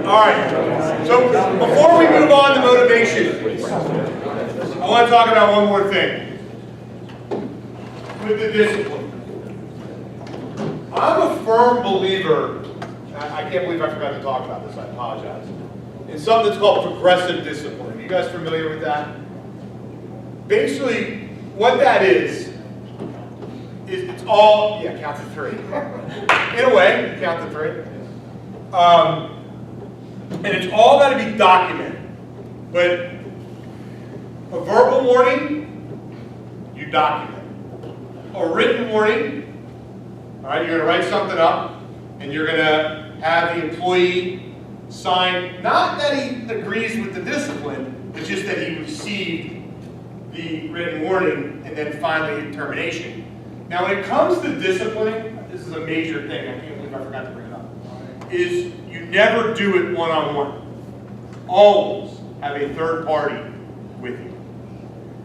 All right. So before we move on to motivation, I want to talk about one more thing with the discipline. I'm a firm believer, I can't believe I forgot to talk about this, I apologize, in something that's called progressive discipline. Are you guys familiar with that? Basically, what that is it's all, yeah, count to three. In a way, count to three. And it's all got to be documented. But a verbal warning, you document. A written warning, all right, you're going to write something up, and you're going to have the employee sign, not that he agrees with the discipline, but just that he received the written warning, and then finally termination. Now, when it comes to discipline, this is a major thing, I can't believe I forgot to bring it up, is you never do it one-on-one. Always have a third party with you.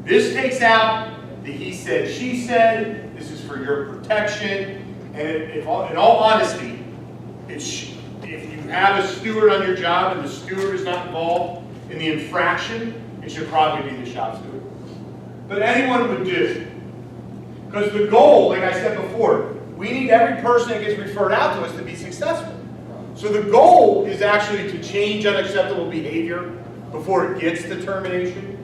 This takes out the he said, she said, this is for your protection, and in all honesty, if you have a steward on your job and the steward is not involved in the infraction, it should probably be the shop steward. But anyone would do. Because the goal, like I said before, we need every person that gets referred out to us to be successful. So the goal is actually to change unacceptable behavior before it gets to termination.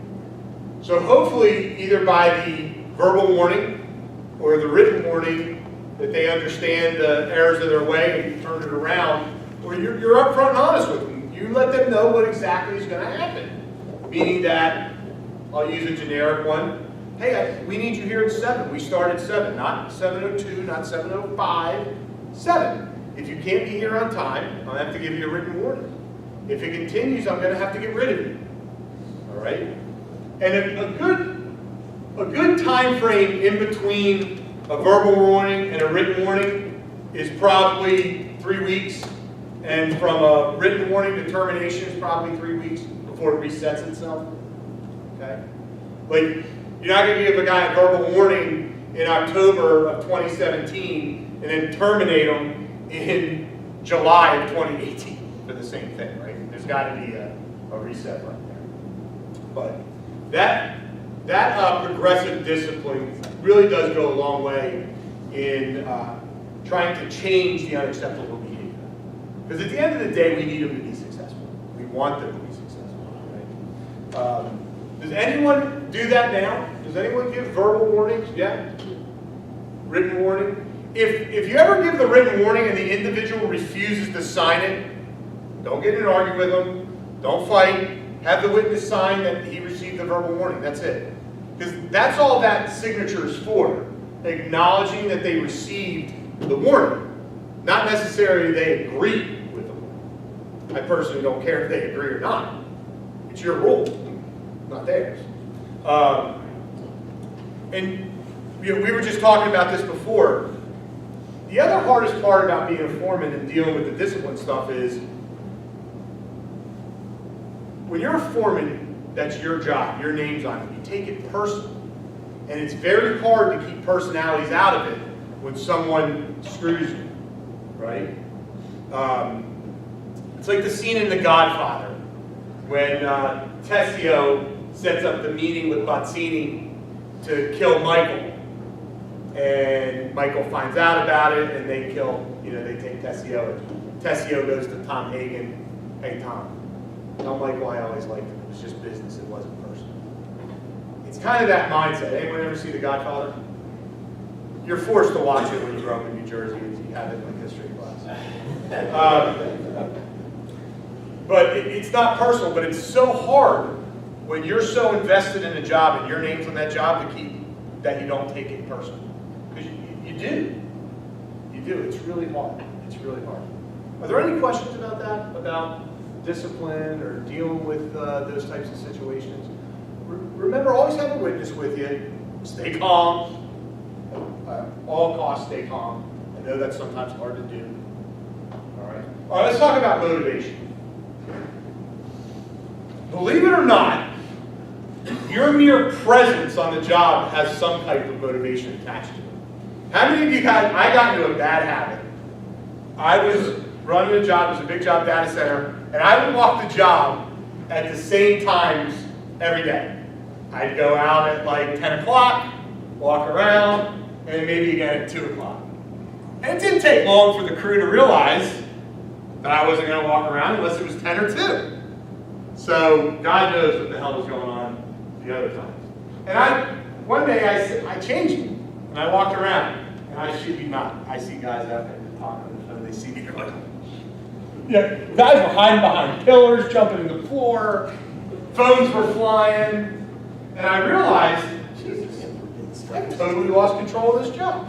So hopefully, either by the verbal warning or the written warning, that they understand the errors of their way and you turn it around, or you're upfront and honest with them. You let them know what exactly is going to happen. Meaning that, I'll use a generic one, hey, we need you here at 7. We start at 7, not 7:02, not 7:05, 7. If you can't be here on time, I'll have to give you a written warning. If it continues, I'm going to have to get rid of you. All right? And a good time frame in between a verbal warning and a written warning is probably 3 weeks. And from a written warning to termination is probably 3 weeks before it resets itself. Okay? Like, you're not going to give a guy a verbal warning in October of 2017 and then terminate him in July of 2018 for the same thing, right? There's got to be a reset right there. But that progressive discipline really does go a long way in trying to change the unacceptable behavior. Because at the end of the day, we need them to be successful. We want them to be successful, right? Does anyone do that now? Does anyone give verbal warnings? Yeah? Written warning? If you ever give the written warning and the individual refuses to sign it, don't get in an argument with them. Don't fight. Have the witness sign that he received the verbal warning. That's it. Because that's all that signature is for. Acknowledging that they received the warning. Not necessarily they agree with the warning. I personally don't care if they agree or not. It's your rule, not theirs. And we were just talking about this before. The other hardest part about being a foreman and dealing with the discipline stuff is when you're a foreman, that's your job, your name's on it. You take it personal. And it's very hard to keep personalities out of it when someone screws you, right? It's like the scene in The Godfather when Tessio sets up the meeting with Bazzini to kill Michael. And Michael finds out about it, and they kill, they take Tessio. Tessio goes to Tom Hagen. Hey, Tom, tell Michael I always liked him. It was just business. It wasn't personal. It's kind of that mindset. Anyone ever see The Godfather? You're forced to watch it when you grow up in New Jersey. You have it in like history class. But it's not personal, but it's so hard when you're so invested in a job and your name's on that job to keep that you don't take it personal. Because you do. You do. It's really hard. It's really hard. Are there any questions about that? About discipline or dealing with those types of situations? Remember, always have a witness with you. Stay calm. All costs, stay calm. I know that's sometimes hard to do. All right, let's talk about motivation. Believe it or not, your mere presence on the job has some type of motivation attached to it. How many of you I got into a bad habit. I was running a job, it was a big job data center, and I would walk the job at the same times every day. I'd go out at like 10 o'clock, walk around, and then maybe again at 2 o'clock. And it didn't take long for the crew to realize that I wasn't going to walk around unless it was 10 or 2. So God knows what the hell was going on the other times. And one day I changed it, and I walked around, and I shit you not, I see guys out there talking on the phone, they see me, they're like, yeah, guys were hiding behind pillars, jumping in the floor, phones were flying, and I realized, Jesus, I totally lost control of this job.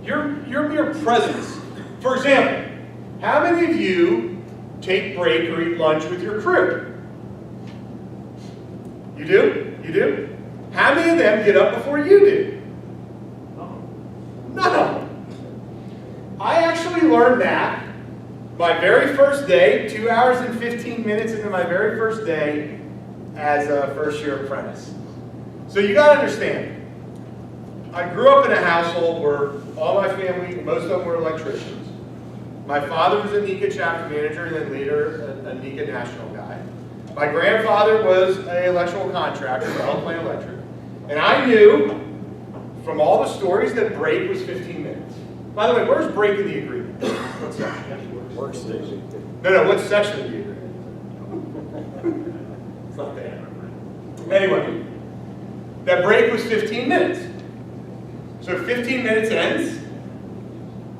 Your mere presence. For example, how many of you take break or eat lunch with your crew? You do? You do? How many of them get up before you do? None of them. I actually learned that my very first day, 2 hours and 15 minutes into my very first day as a first-year apprentice. So you got to understand, I grew up in a household where all my family, most of them were electricians. My father was a NECA chapter manager and then later a NECA national guy. My grandfather was an electrical contractor for Elk Electric. And I knew from all the stories that break was 15 minutes. By the way, where's break in the agreement? What section? Workstation. No, what section of the agreement? It's not there. Anyway, that break was 15 minutes. So 15 minutes ends,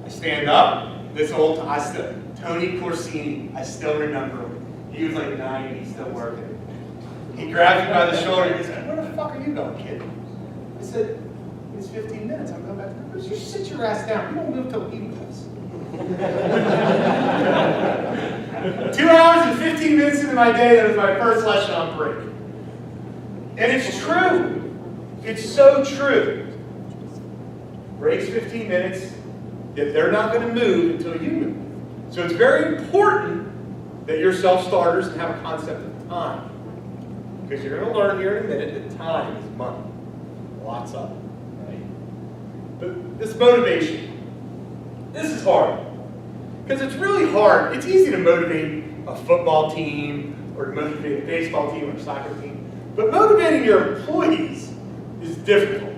I stand up, Tony Corsini, I still remember him. He was like 90, still working. He grabs me by the shoulder and he said, "Where the fuck are you going, kid?" I said, "It's 15 minutes, I'm going back to the cruise." "You sit your ass down, you don't move till he moves." 2 hours and 15 minutes into my day, that was my first lesson on break. And it's true. It's so true. Breaks 15 minutes, yet they're not going to move until you move. So it's very important that you're self-starters and have a concept of time. Because you're going to learn here in a minute that time is money. Lots of it, right? But this motivation, this is hard. Because it's really hard. It's easy to motivate a football team or to motivate a baseball team or a soccer team. But motivating your employees is difficult.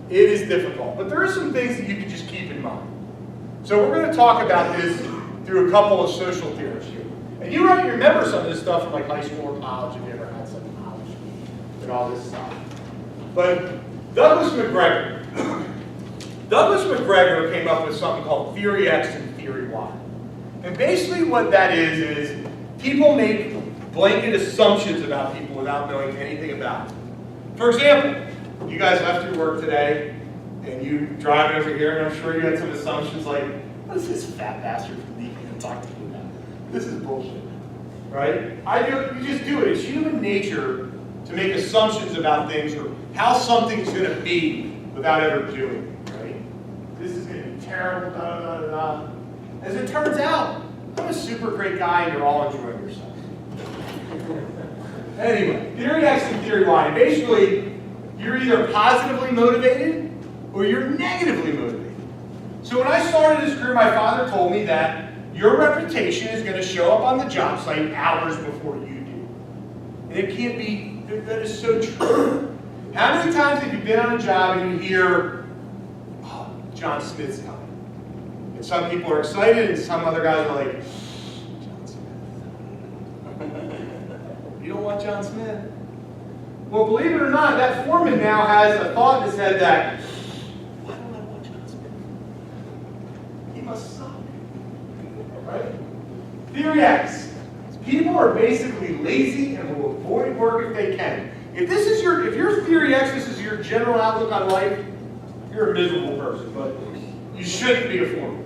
It is difficult. But there are some things that you can just keep in mind. So we're going to talk about this through a couple of social theories here. And you might remember some of this stuff from like high school or college if you ever had some college and all this stuff. But Douglas McGregor came up with something called Theory X and Theory Y. And basically what that is people make blanket assumptions about people without knowing anything about them. For example, you guys left your work today, and you drive over here, and I'm sure you had some assumptions like, what is this fat bastard from NECA going to talk to me about? This is bullshit, right? You just do it. It's human nature to make assumptions about things or how something's going to be without ever doing it, right? This is going to be terrible, da da da da. As it turns out, I'm a super great guy, and you're all enjoying yourself. Anyway, Theory X and Theory Y. And basically, you're either positively motivated or you're negatively motivated. So when I started this career, my father told me that your reputation is going to show up on the job site hours before you do. And it can't be, that is so true. How many times have you been on a job and you hear, "Oh, John Smith's coming"? And some people are excited and some other guys are like, "John Smith." You don't want John Smith? Well, believe it or not, that foreman now has a thought in his head that, why don't I want John Smith? He must suck. Right? Theory X. People are basically lazy and will avoid work if they can. If your Theory X, this is your general outlook on life, you're a miserable person, but you shouldn't be a foreman.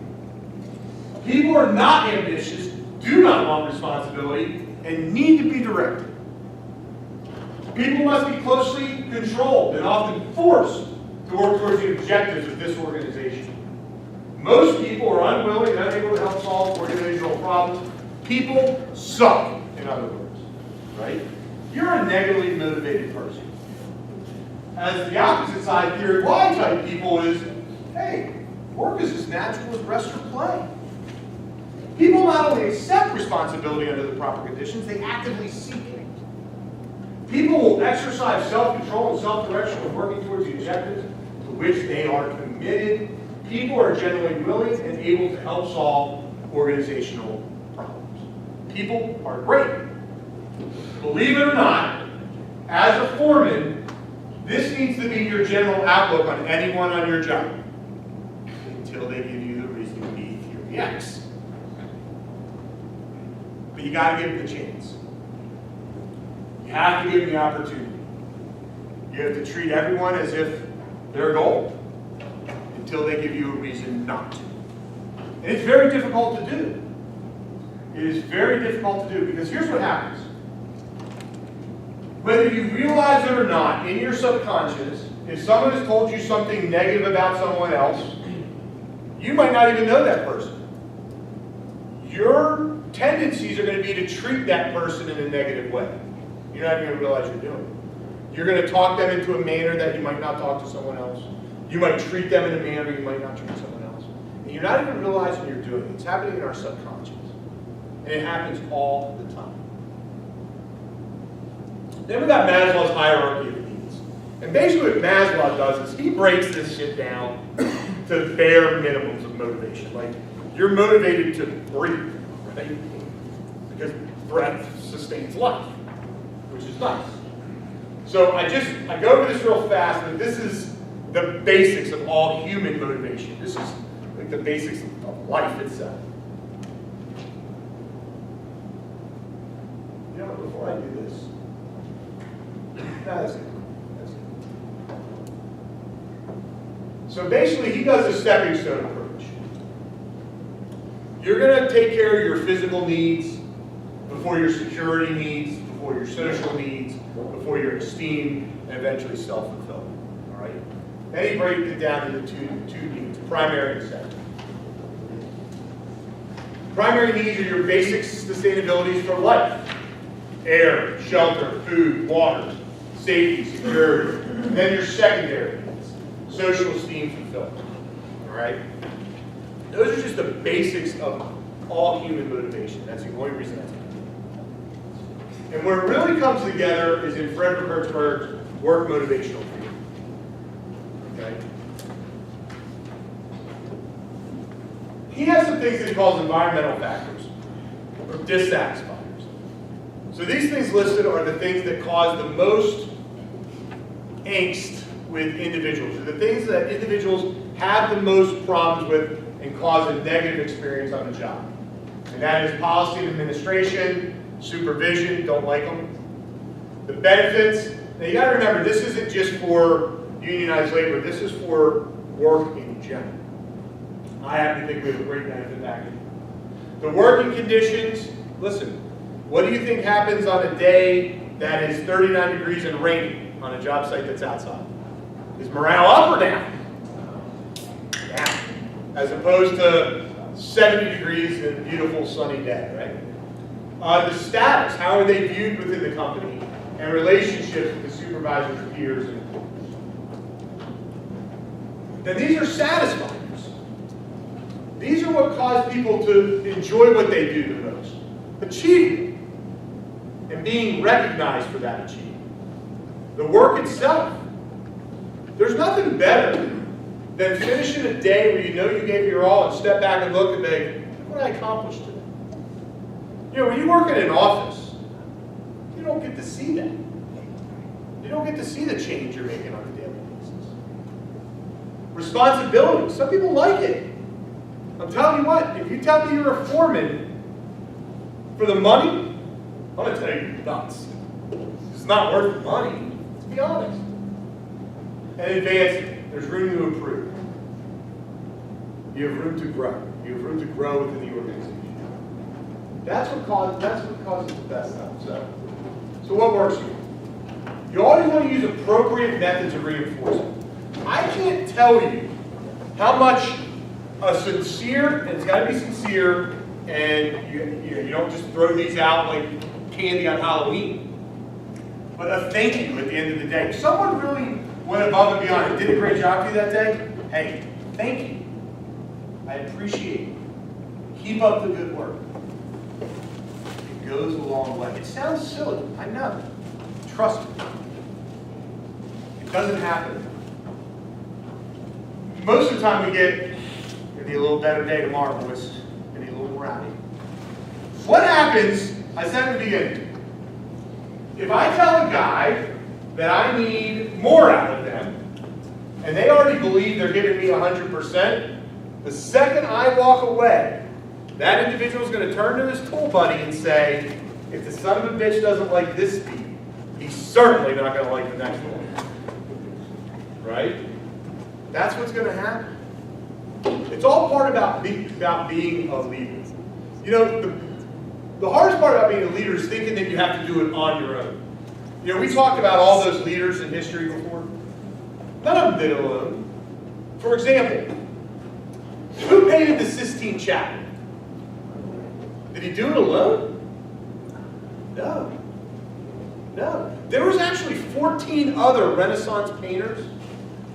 People are not ambitious, do not want responsibility, and need to be directed. People must be closely controlled and often forced to work towards the objectives of this organization. Most people are unwilling and unable to help solve organizational problems. People suck, in other words, right? You're a negatively motivated person. As the opposite side, Theory Y type people is, hey, work is as natural as rest or play. People not only accept responsibility under the proper conditions, they actively seek it. People will exercise self-control and self-direction when working towards the objectives to which they are committed. People are generally willing and able to help solve organizational problems. People are great. Believe it or not, as a foreman, this needs to be your general outlook on anyone on your job until they give you the reason B, theory X. But you got to give them the chance. You have to give them the opportunity. You have to treat everyone as if they're gold until they give you a reason not to. And it's very difficult to do. It is very difficult to do because here's what happens. Whether you realize it or not, in your subconscious, if someone has told you something negative about someone else, you might not even know that person. Your tendencies are going to be to treat that person in a negative way. You're not even going to realize you're doing it. You're going to talk them into a manner that you might not talk to someone else. You might treat them in a manner you might not treat someone else. And you're not even realizing you're doing it. It's happening in our subconscious. And it happens all the time. Then we got Maslow's hierarchy of needs. And basically what Maslow does is he breaks this shit down to bare minimums of motivation. Like, you're motivated to breathe, right? Because breath sustains life, which is nice. So I go over this real fast, and this is the basics of all human motivation. This is like the basics of life itself. You know, before I do this, that's good. That's good. So basically, he does a stepping stone approach. You're going to take care of your physical needs before your security needs, before your social needs, before your esteem, and eventually self-fulfillment. All right? Then he breaks it down into two needs, primary and secondary. Primary needs are your basic sustainabilities for life: air, shelter, food, water, safety, security. And then your secondary needs: social esteem, fulfillment. All right? Those are just the basics of all human motivation. That's the only reason that's happening. And where it really comes together is in Frederick Hertzberg's work motivational theory. Okay? He has some things that he calls environmental factors, or dissatisfiers. So these things listed are the things that cause the most angst with individuals, or the things that individuals have the most problems with and cause a negative experience on the job. And that is policy and administration, supervision, don't like them. The benefits, now you got to remember, this isn't just for unionized labor, this is for work in general. I happen to think we have a great benefit package. The working conditions, listen, what do you think happens on a day that is 39 degrees and raining on a job site that's outside? Is morale up or down? Down. As opposed to 70 degrees and a beautiful sunny day, right? The status, how are they viewed within the company, and relationships with the supervisors, peers, and then these are satisfiers. These are what cause people to enjoy what they do the most. Achievement, and being recognized for that achievement. The work itself. There's nothing better than finishing a day where you know you gave your all and step back and look and think, what did I accomplish today? You know, when you work in an office, you don't get to see that. You don't get to see the change you're making on a daily basis. Responsibility. Some people like it. I'm telling you what, if you tell me you're a foreman for the money, I'm going to tell you you're nuts. It's not worth the money, to be honest. And advancement. There's room to improve. You have room to grow. You have room to grow within the organization. That's what causes the best stuff. So what works for you? You always want to use appropriate methods of reinforcement. I can't tell you how much a sincere, and it's got to be sincere, and you don't just throw these out like candy on Halloween, but a thank you at the end of the day. If someone really went above and beyond and did a great job for you that day, hey, thank you. I appreciate it. Keep up the good work. It goes a long way. It sounds silly, I know. Trust me. It doesn't happen. Most of the time we get, maybe a little better day tomorrow, boys. Maybe a little more rowdy. What happens, I said at the beginning, if I tell a guy that I need more out of them, and they already believe they're giving me 100%, the second I walk away, that individual is going to turn to his tool buddy and say, if the son of a bitch doesn't like this speed, he's certainly not going to like the next one. Right? That's what's going to happen. It's all part about being a leader. You know, the hardest part about being a leader is thinking that you have to do it on your own. You know, we talked about all those leaders in history before. None of them did it alone. For example, who painted the Sistine Chapel? Did he do it alone? No. No. There was actually 14 other Renaissance painters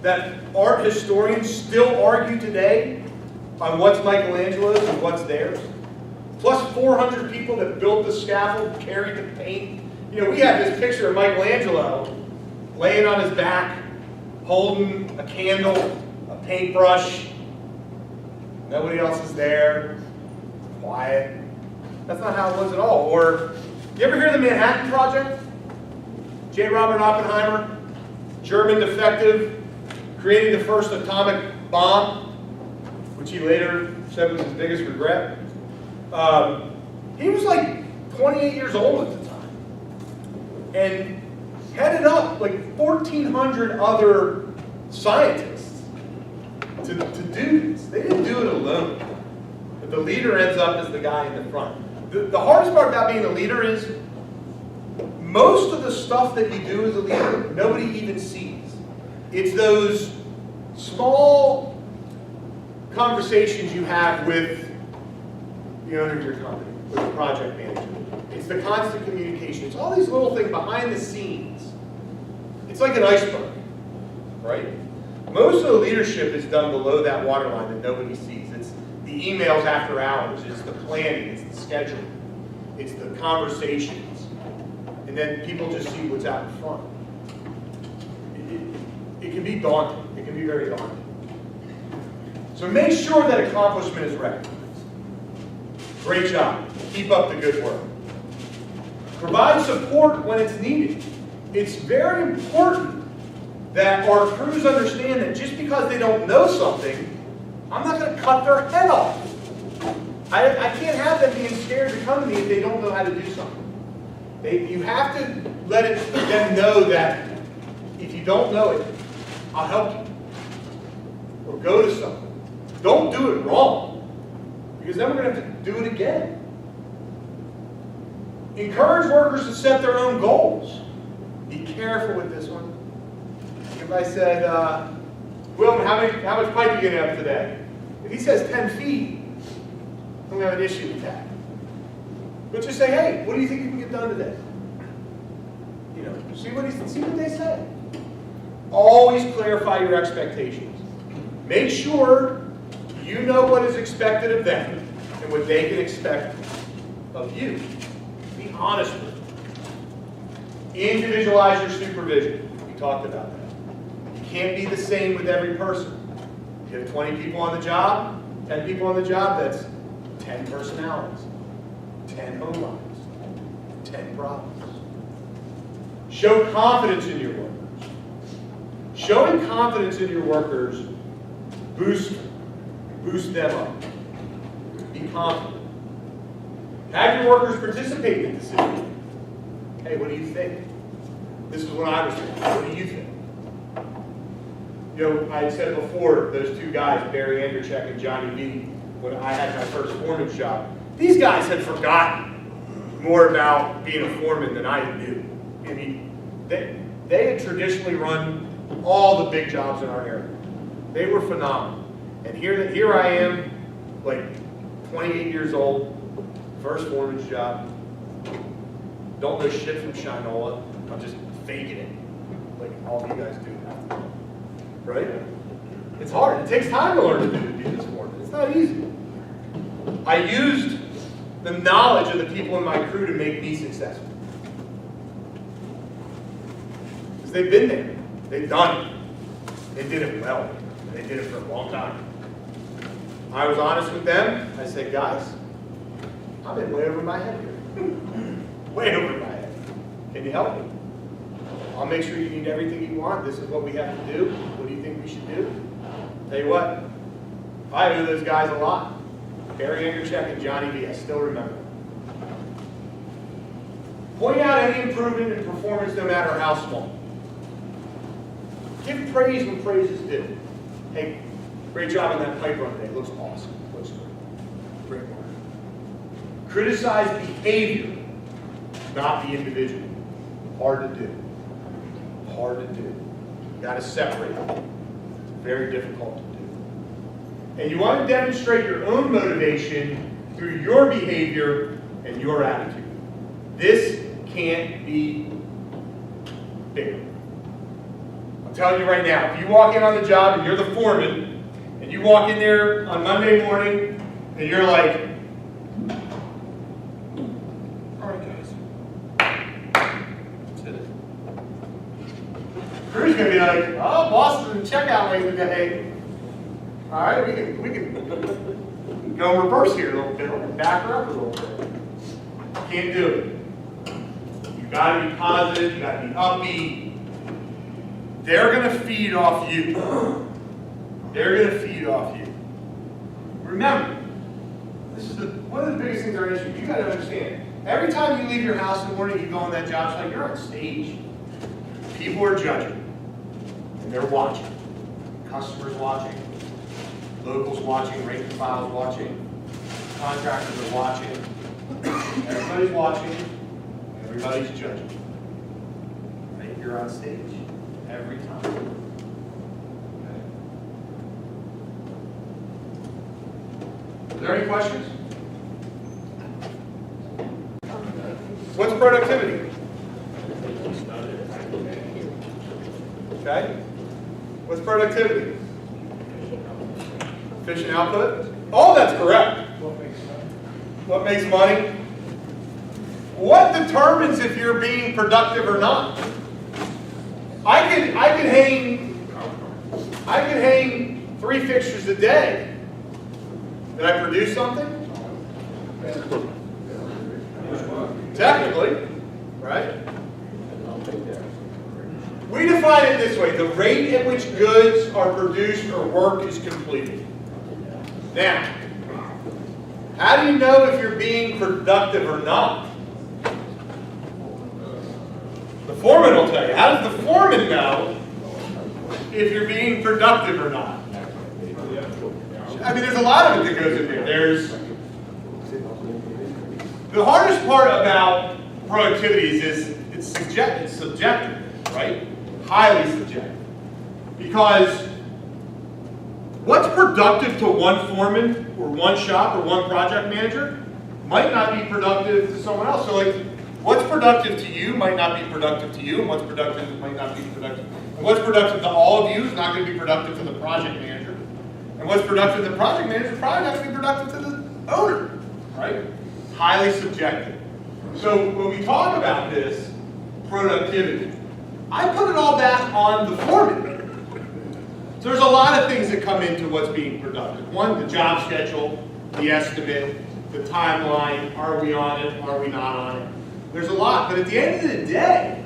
that art historians still argue today on what's Michelangelo's and what's theirs. Plus 400 people that built the scaffold, carried the paint. You know, we have this picture of Michelangelo laying on his back, holding a candle, a paintbrush. Nobody else is there. Quiet. That's not how it was at all. Or, you ever hear of the Manhattan Project? J. Robert Oppenheimer, German defective, creating the first atomic bomb, which he later said was his biggest regret. He was like 28 years old at the time and headed up like 1,400 other scientists to do this. They didn't do it alone. But the leader ends up as the guy in the front. The hardest part about being a leader is most of the stuff that you do as a leader, nobody even sees. It's those small conversations you have with the owner of your company, with the project manager. It's the constant communication. It's all these little things behind the scenes. It's like an iceberg, right? Most of the leadership is done below that waterline that nobody sees. It's the emails after hours. It's the planning. It's the scheduling. It's the conversations. And then people just see what's out in front. It can be daunting. It can be very daunting. So make sure that accomplishment is recognized. Great job. Keep up the good work. Provide support when it's needed. It's very important that our crews understand that just because they don't know something, I'm not going to cut their head off. I can't have them being scared to come to me if they don't know how to do something. You have to let them know that if you don't know it, I'll help you. Or go to someone. Don't do it wrong. Because then we're going to have to do it again. Encourage workers to set their own goals. Be careful with this one. If I said, Wilman, how much pipe are you going to have today? If he says 10 feet, I'm going to have an issue with that. But just say, hey, what do you think you can get done today? You know, see what they say. Always clarify your expectations. Make sure you know what is expected of them and what they can expect of you. Be honest with them. Individualize your supervision. We talked about that. You can't be the same with every person. You have 20 people on the job, 10 people on the job, that's 10 personalities, 10 home lives, 10 problems. Show confidence in your workers. Showing confidence in your workers boost them up. Be confident. Have your workers participate in the decision. Hey, what do you think? This is what I was thinking. What do you think? You know, I said before, those two guys, Barry Anderchek and Johnny B, when I had my first foreman shop, these guys had forgotten more about being a foreman than I knew. I mean, they had traditionally run all the big jobs in our area. They were phenomenal. And here I am, like 28 years old, first foreman's job. Don't know shit from Shinola. I'm just faking it, like all of you guys do. Right? It's hard. It takes time to learn to do this foreman. It's not easy. I used the knowledge of the people in my crew to make me successful. Because they've been there. They've done it. They did it well. They did it for a long time. I was honest with them. I said, guys, I'm in way over my head here. Way over my head. Can you help me? I'll make sure you need everything you want. This is what we have to do. What do you think we should do? Tell you what, I owe those guys a lot. Barry Angercheck and Johnny V, I still remember. Point out any improvement in performance, no matter how small. Give praise when praise is due. Hey, great job on that pipe run today. Looks awesome. Looks great. Great work. Criticize behavior, not the individual. Hard to do. Hard to do. You got to separate them. It's very difficult to do. And you want to demonstrate your own motivation through your behavior and your attitude. This can't be bigger. I'm telling you right now, if you walk in on the job and you're the foreman, and you walk in there on Monday morning and you're like, all right, guys, that's it. Crew's gonna be like, oh, boss is in checkout lane today. All right, we can go in reverse here a little bit, and back her up a little bit. Can't do it. You got to be positive. You got to be upbeat. They're going to feed off you. They're going to feed off you. Remember, this is one of the biggest things our industry. You got to understand. Every time you leave your house in the morning, you go on that job site. You're on stage. People are judging, and they're watching. Customers watching. Locals watching, rank and files watching, contractors are watching, everybody's watching, everybody's judging. Right? You're on stage every time. Okay. Are there any questions? What's productivity? Okay. What's productivity? Efficient output? All that's correct. What makes money? What determines if you're being productive or not? I could hang 3 fixtures a day. Did I produce something? Technically, right? We define it this way: the rate at which goods are produced or work is completed. Now, how do you know if you're being productive or not? The foreman will tell you. How does the foreman know if you're being productive or not? I mean, there's a lot of it that goes in there. There's the hardest part about productivity is it's subjective, right? Highly subjective. Because what's productive to one foreman or one shop or one project manager might not be productive to someone else. So like, what's productive to you might not be productive to you, and what's productive might not be productive. And what's productive to all of you is not going to be productive to the project manager. And what's productive to the project manager is probably not going to be productive to the owner, right? Highly subjective. So when we talk about this, productivity, I put it all back on the foreman. So there's a lot of things that come into what's being productive. One, the job schedule, the estimate, the timeline, are we on it, are we not on it? There's a lot, but at the end of the day,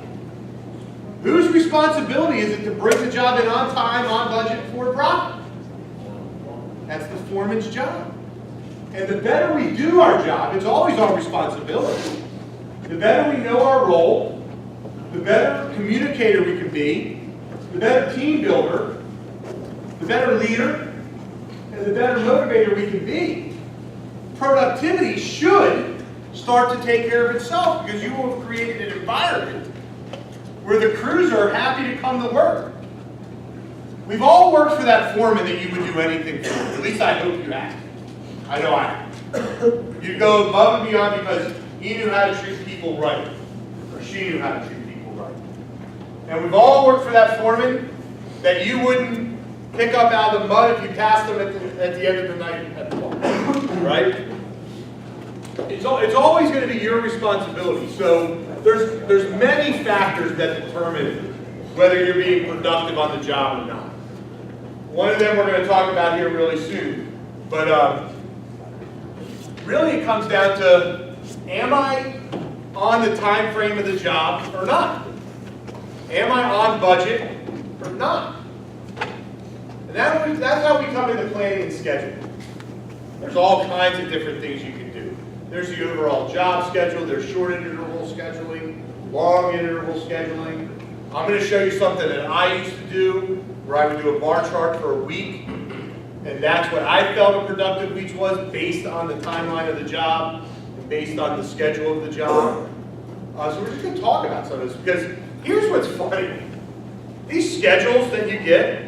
whose responsibility is it to bring the job in on time, on budget, for profit? That's the foreman's job. And the better we do our job, it's always our responsibility. The better we know our role, the better communicator we can be, the better team builder, the better leader, and the better motivator we can be. Productivity should start to take care of itself because you will have created an environment where the crews are happy to come to work. We've all worked for that foreman that you would do anything for. At least I hope you have. I know I have. You'd go above and beyond because he knew how to treat people right, or she knew how to treat people right. And we've all worked for that foreman that you wouldn't pick up out of the mud if you passed them at the end of the night at the bar, right? it's always going to be your responsibility. So there's many factors that determine whether you're being productive on the job or not. One of them we're going to talk about here really soon. But really it comes down to, am I on the time frame of the job or not? Am I on budget or not? And that's how we come into planning and scheduling. There's all kinds of different things you can do. There's the overall job schedule, there's short interval scheduling, long interval scheduling. I'm going to show you something that I used to do, where I would do a bar chart for a week, and that's what I felt a productive week was, based on the timeline of the job, and based on the schedule of the job. So we're just going to talk about some of this, because here's what's funny. These schedules that you get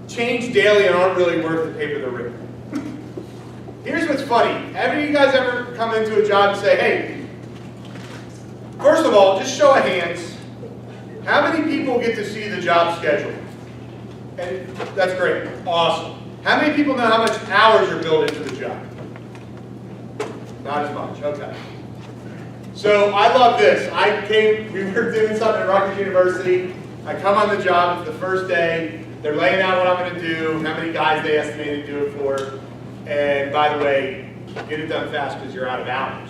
change daily and aren't really worth the paper they're written. Here's what's funny. Have you guys ever come into a job and say, hey, first of all, just show of hands, how many people get to see the job schedule? And that's great. Awesome. How many people know how much hours are built into the job? Not as much. Okay. So I love this. We were doing something at Rutgers University. I come on the job, it's the first day. They're laying out what I'm going to do, how many guys they estimate to do it for. And by the way, get it done fast because you're out of hours.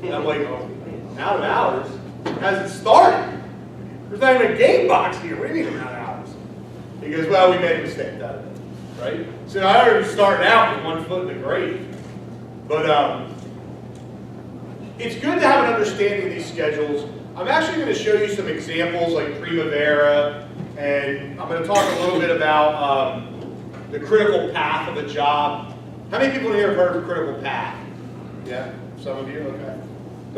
And I'm like, oh, out of hours? It hasn't started. There's not even a game box here. What do you mean out of hours? He goes, well, we made a mistake. Right? So I already started out with 1 foot in the grave. But it's good to have an understanding of these schedules. I'm actually going to show you some examples like Primavera, and I'm going to talk a little bit about the critical path of a job. How many people here have heard of critical path? Yeah? Some of you? Okay.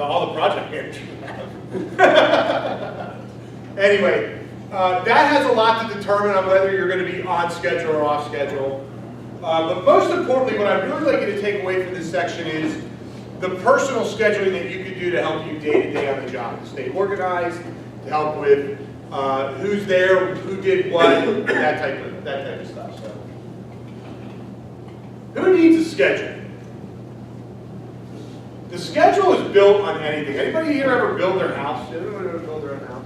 All the project managers have. Anyway, that has a lot to determine on whether you're going to be on schedule or off schedule. But most importantly, what I'd really like you to take away from this section is the personal scheduling that you can do to help you day to day on the job, to stay organized, to help with who's there, who did what, that type of stuff. So, who needs a schedule? The schedule is built on anything. Anybody here ever build their house? Did anyone ever build their own house?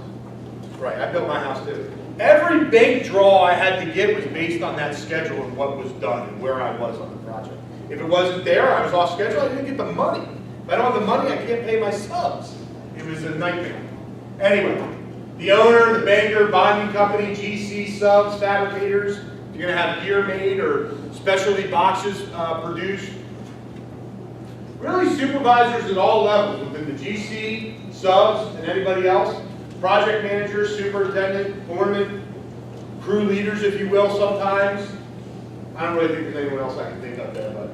Right, I built my house too. Every bank draw I had to get was based on that schedule and what was done and where I was on the project. If it wasn't there, I was off schedule, I didn't get the money. If I don't have the money, I can't pay my subs. It was a nightmare. Anyway, the owner, the banker, bonding company, GC, subs, fabricators, if you're going to have gear made or specialty boxes produced, really supervisors at all levels within the GC, subs, and anybody else, project managers, superintendent, foreman, crew leaders, if you will, sometimes. I don't really think there's anyone else I can think of there, but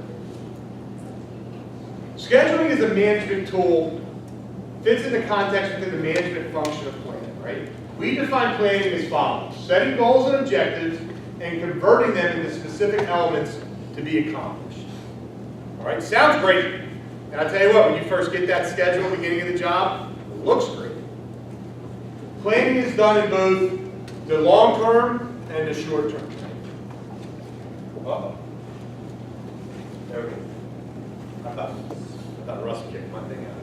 scheduling is a management tool, fits in the context within the management function of planning, right? We define planning as follows: setting goals and objectives and converting them into specific elements to be accomplished. All right, sounds great. And I'll tell you what, when you first get that schedule at the beginning of the job, it looks great. Planning is done in both the long term and the short term. Uh-oh. There we go. I thought Russ kicked my thing out.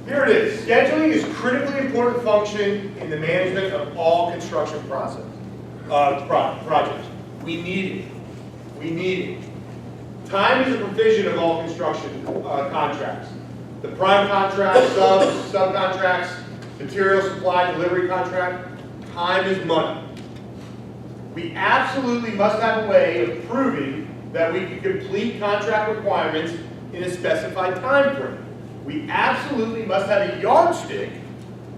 Here it is. Scheduling is a critically important function in the management of all construction projects. We need it. We need it. Time is a provision of all construction contracts. The prime contract, subcontracts, material supply, delivery contract. Time is money. We absolutely must have a way of proving that we can complete contract requirements in a specified time frame. We absolutely must have a yardstick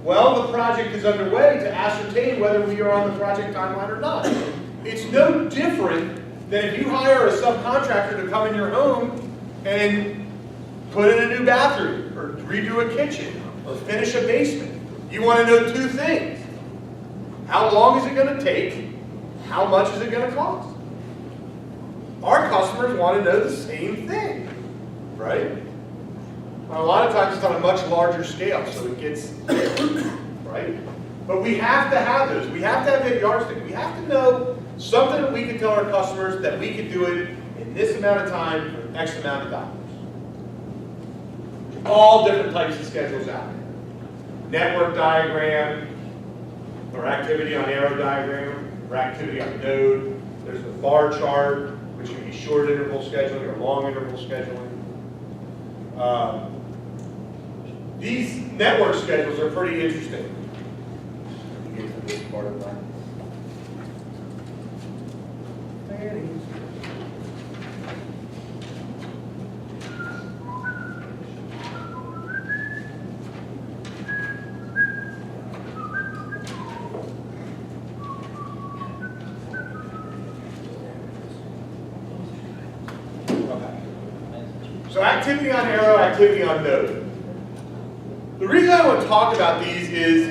while the project is underway to ascertain whether we are on the project timeline or not. It's no different than if you hire a subcontractor to come in your home and put in a new bathroom or redo a kitchen or finish a basement. You want to know two things. How long is it going to take? How much is it going to cost? Our customers want to know the same thing, right? Well, a lot of times it's on a much larger scale, so it gets, right? But we have to have those. We have to have that yardstick. We have to know Something that we can tell our customers that we can do it in this amount of time for X amount of dollars. All different types of schedules out there. Network diagram, or activity on arrow diagram, or activity on node. There's the bar chart, which can be short interval scheduling or long interval scheduling. These network schedules are pretty interesting. Let me get to this part of that. So activity on arrow, activity on node. The reason I want to talk about these is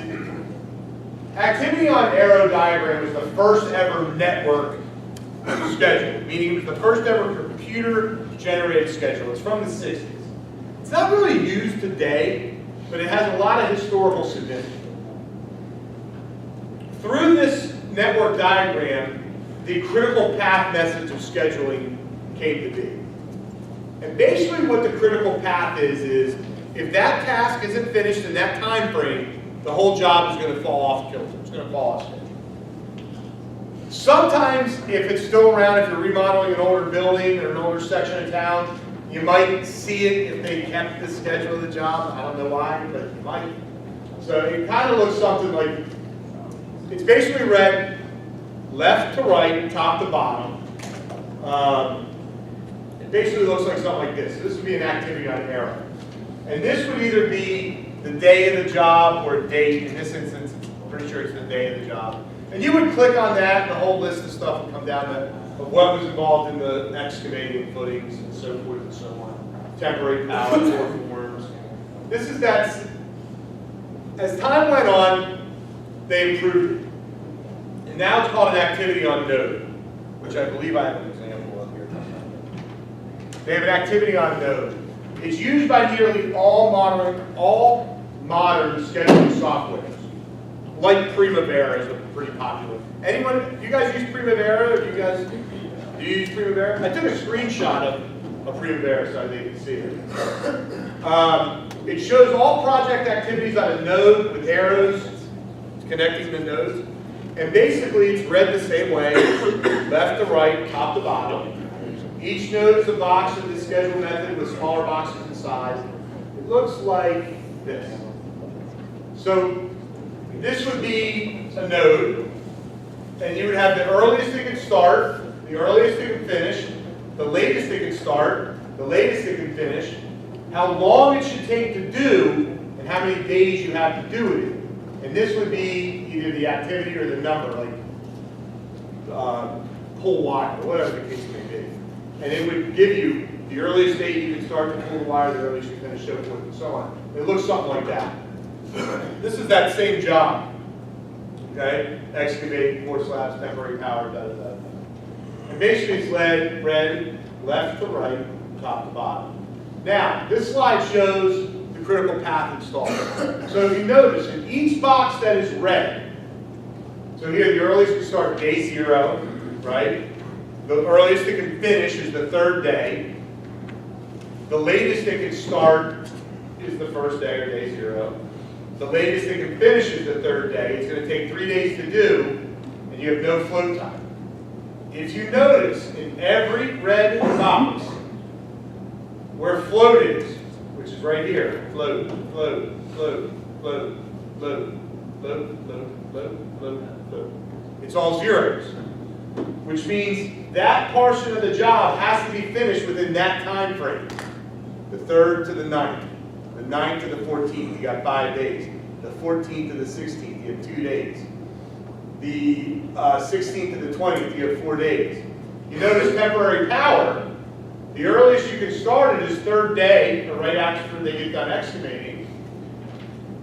activity on arrow diagram was the first ever network schedule, meaning it was the first ever computer generated schedule. It's from the 60s. It's not really used today, but it has a lot of historical significance. Through this network diagram, the critical path message of scheduling came to be. And basically what the critical path is if that task isn't finished in that time frame, the whole job is going to fall off kilter. It's going to fall off schedule. Sometimes, if it's still around, if you're remodeling an older building or an older section of town, you might see it if they kept the schedule of the job. I don't know why, but you might. So it kind of looks something like, it's basically read left to right, top to bottom. It basically looks like something like this. So this would be an activity on arrow. And this would either be the day of the job or a date. In this instance, I'm pretty sure it's the day of the job. And you would click on that, and the whole list of stuff would come down of what was involved in the excavating, footings, and so forth and so on. Temporary power, forms. This is that. As time went on, they improved it. And now it's called an activity on node, which I believe I have an example of here. They have an activity on node. It's used by nearly all modern scheduling softwares. Like Primavera is pretty popular. Anyone, you guys use Primavera? Or do you use Primavera? I took a screenshot of Primavera so they can see it. It shows all project activities on a node with arrows connecting the nodes. And basically it's read the same way, left to right, top to bottom. Each node is a box of the schedule method with smaller boxes inside. It looks like this. So this would be a node, and you would have the earliest it can start, the earliest it can finish, the latest it can start, the latest it can finish, how long it should take to do, and how many days you have to do it in. And this would be either the activity or the number, like pull wire, or whatever the case may be. And it would give you the earliest date you can start to pull the wire, the earliest you can finish, so forth and so on. It looks something like that. This is that same job. Okay? Excavate, pour slabs, temporary power, da da da. And basically it's read left to right, top to bottom. Now, this slide shows the critical path installed. So if you notice, in each box that is red, so here the earliest can start day 0, right? The earliest it can finish is the 3rd day. The latest it can start is the 1st day or day 0. The latest it can finish is the 3rd day. It's going to take 3 days to do, and you have no float time. If you notice, in every red box, where float is, which is right here, float, float, float, float, float, float, float, float, float, float. It's all zeros, which means that portion of the job has to be finished within that time frame. The 3rd to the 9th, the 9th to the 14th, you got 5 days. The 14th to the 16th, you have 2 days. The 16th to the 20th, you have 4 days. You notice temporary power. The earliest you can start it is 3rd day, or right after they get done excavating.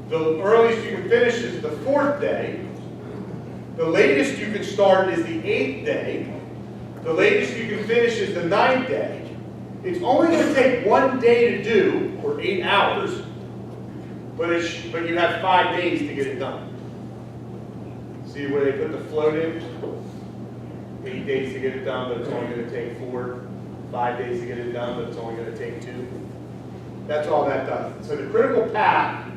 The earliest you can finish is the 4th day. The latest you can start is the 8th day. The latest you can finish is the 9th day. It's only going to take 1 day to do, or 8 hours, but you have 5 days to get it done. See where they put the float in? 8 days to get it done, but it's only going to take 4, 5 days to get it done, but it's only going to take 2. That's all that does. So the critical path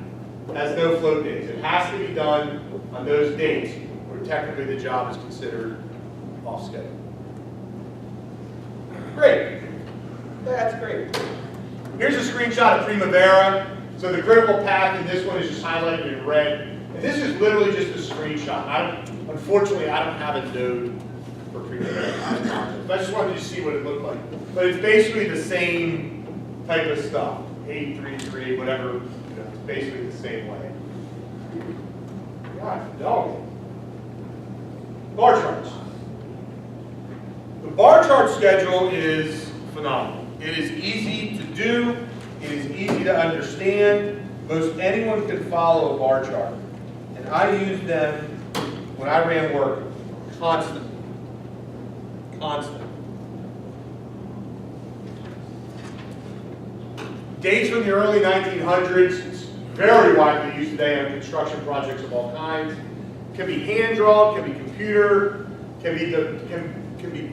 has no float days. It has to be done on those dates where technically the job is considered off schedule. Great. That's great. Here's a screenshot of Primavera. So the critical path in this one is just highlighted in red. And this is literally just a screenshot. Unfortunately, I don't have a node for Primavera. I just wanted you to see what it looked like. But it's basically the same type of stuff. 833, whatever. It's basically the same way. God, dog. Bar charts. The bar chart schedule is phenomenal. It is easy to do. It is easy to understand. Most anyone can follow a bar chart. And I used them when I ran work constantly. Constant. Dates from the early 1900s. It's very widely used today on construction projects of all kinds. Can be hand drawn, can be computer, can be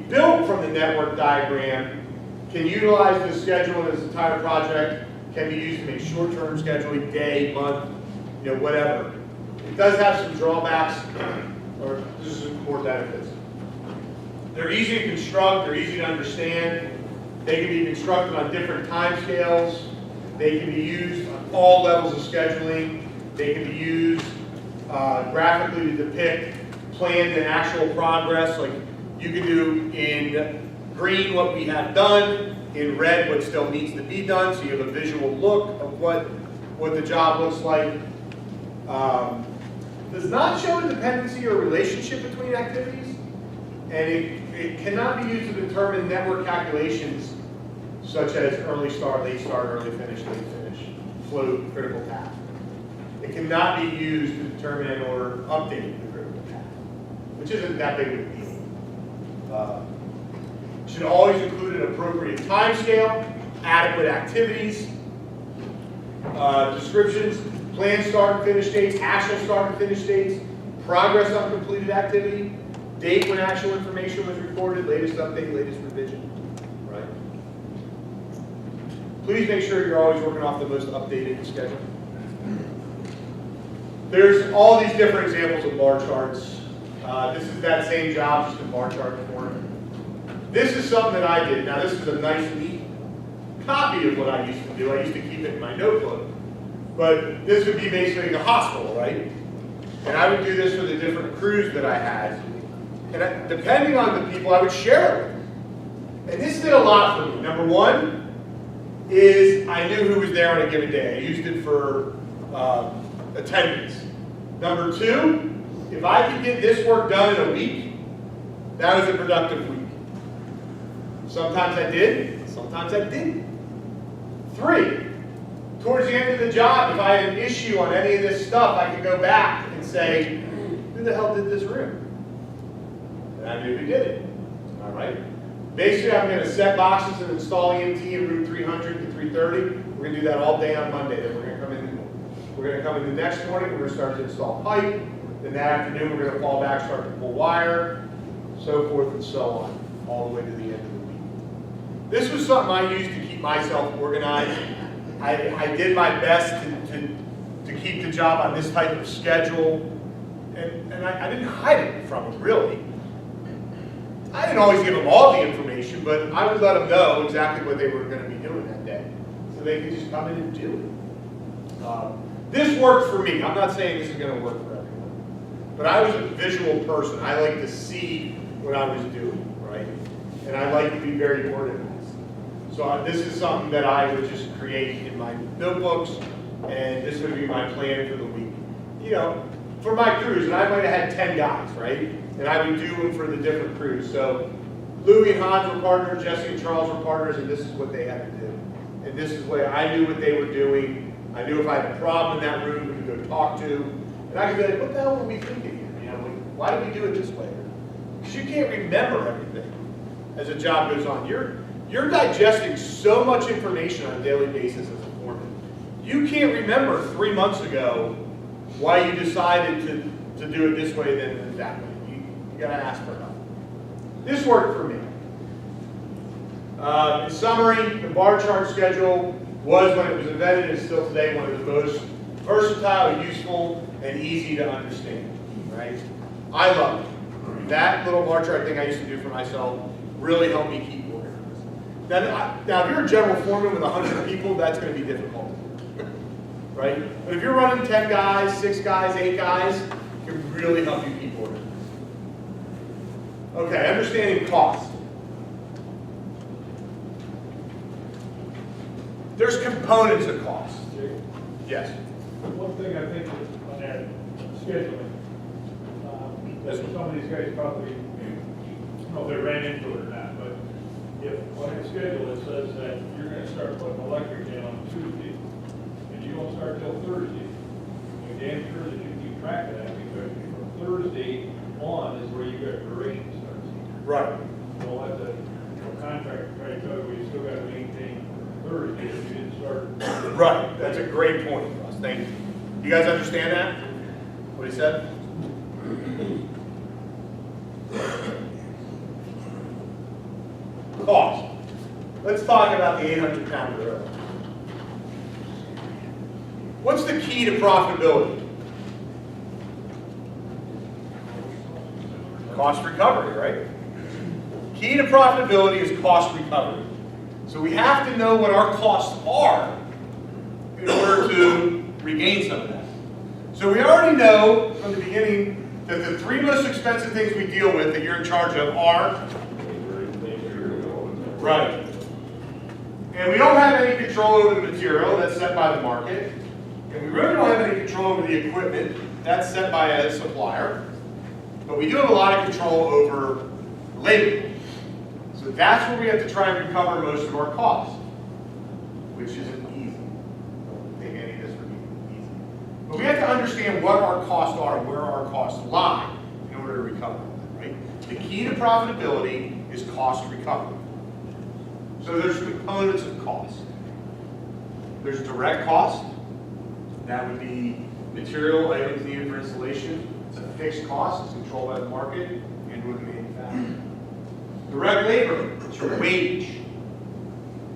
built from the network diagram, can utilize the schedule in its entire project, can be used to make short-term scheduling, day, month, whatever. It does have some drawbacks, or just some more benefits. They're easy to construct, they're easy to understand. They can be constructed on different time scales. They can be used on all levels of scheduling. They can be used graphically to depict planned and actual progress. Like you can do in green what we have done, in red what still needs to be done, so you have a visual look of what the job looks like. Does not show a dependency or relationship between activities, and it cannot be used to determine network calculations such as early start, late start, early finish, late finish, float, critical path. It cannot be used to determine or update the critical path, which isn't that big of a deal. Should always include an appropriate timescale, adequate activities, descriptions, planned start and finish dates, actual start and finish dates, progress on completed activity, date when actual information was recorded, latest update, latest revision. Right? Please make sure you're always working off the most updated schedule. There's all these different examples of bar charts. This is that same job, just in bar chart form. This is something that I did. Now this is a nice, neat copy of what I used to do. I used to keep it in my notebook. But this would be basically the hospital, right? And I would do this for the different crews that I had. And depending on the people, I would share it with them. And this did a lot for me. Number one is I knew who was there on a given day. I used it for attendance. Number two, if I could get this work done in a week, that was a productive week. Sometimes I did, sometimes I didn't. 3, towards the end of the job, if I had an issue on any of this stuff, I could go back and say, who the hell did this room? And I knew who did it. All right? Basically, I'm going to set boxes and install EMT in room 300 to 330. We're going to do that all day on Monday. Then we're going to come in the next morning, we're going to start to install pipe. Then that afternoon, we're going to fall back, start to pull wire, so forth and so on, all the way to the end of the week. This was something I used to keep myself organized. I did my best to keep the job on this type of schedule, and I didn't hide it from them, really. I didn't always give them all the information, but I would let them know exactly what they were going to be doing that day, so they could just come in and do it. This worked for me. I'm not saying this is going to work for everyone, but I was a visual person. I like to see what I was doing, right? And I like to be very organized. So this is something that I would just create in my notebooks, and this would be my plan for the week. For my crews, and I might have had 10 guys, right? And I would do them for the different crews. So Louie and Hans were partners, Jesse and Charles were partners, and this is what they had to do. And this is what I knew what they were doing. I knew if I had a problem in that room, we could go talk to. And I could be like, what the hell were we thinking here? Why did we do it this way? Because you can't remember everything as a job goes on. You're digesting so much information on a daily basis as a foreman. You can't remember 3 months ago why you decided to do it this way than that way. You got to ask for help. This worked for me. In summary, the bar chart schedule was, when it was invented, and still today, one of the most versatile, useful, and easy to understand. Right? I love it. That little bar chart thing I used to do for myself really helped me keep organized. Now, if you're a general foreman with 100 people, that's going to be difficult. Right? But if you're running 10 guys, 6 guys, 8 guys, it can really help you keep organized. Okay, understanding cost. There's components of cost. Yes. One thing I think on that scheduling, some of these guys probably, I don't know if they ran into it or not, but if on your schedule it says that you're going to start putting electric in on Tuesday, and you don't start till Thursday, you're damn sure that you keep track of that, because from Thursday on is where you got duration starts. Right. You don't let the contractor try to tell you you still got to maintain Thursday if you didn't start. Right. That's a great point, Russ. Thank you. You guys understand that? What he said? Cost. Let's talk about the 800-pound gorilla. What's the key to profitability? Cost recovery, right? Key to profitability is cost recovery. So we have to know what our costs are in order to regain some of that. So we already know from the beginning that the 3 most expensive things we deal with that you're in charge of are right. And we don't have any control over the material, that's set by the market. And we really don't have any control over the equipment, that's set by a supplier. But we do have a lot of control over labor. So that's where we have to try and recover most of our costs, which isn't easy. Don't think any of this would be easy. But we have to understand what our costs are and where our costs lie in order to recover them, right? The key to profitability is cost recovery. So there's components of cost. There's direct cost. That would be material items needed for installation. It's a fixed cost. It's controlled by the market and with the manufacturer. Direct labor, it's your wage.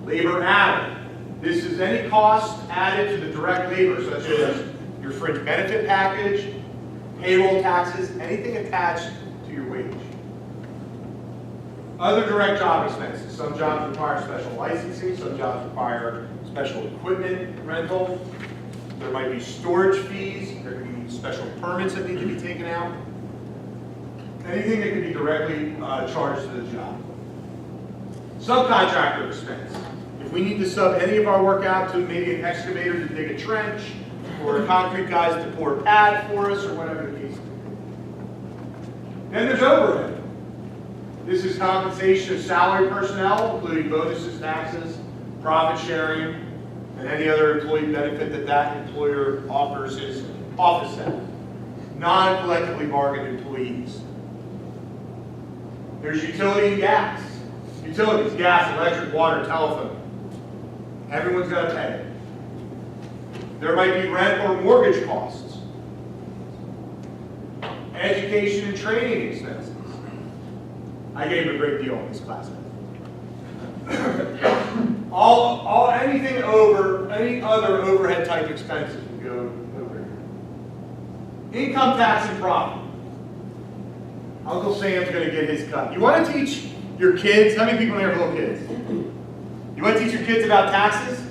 Labor added. This is any cost added to the direct labor, such as your fringe benefit package, payroll taxes, anything attached to your wage. Other direct job expenses. Some jobs require special licensing, some jobs require special equipment rental. There might be storage fees, there could be special permits that need to be taken out. Anything that can be directly charged to the job. Subcontractor expense. If we need to sub any of our work out to maybe an excavator to dig a trench, or concrete guys to pour a pad for us, or whatever the case. Then there's overhead. This is compensation of salary personnel, including bonuses, taxes, profit sharing, and any other employee benefit that that employer offers his office staff. Non-collectively bargained employees. There's utility and gas. Utilities, gas, electric, water, telephone. Everyone's got to pay. There might be rent or mortgage costs. Education and training expenses. I gave a great deal in this class. Anything over, any other overhead type expenses would go over here. Income tax and profit. Uncle Sam's going to get his cut. You want to teach your kids, how many people here have little kids? You want to teach your kids about taxes?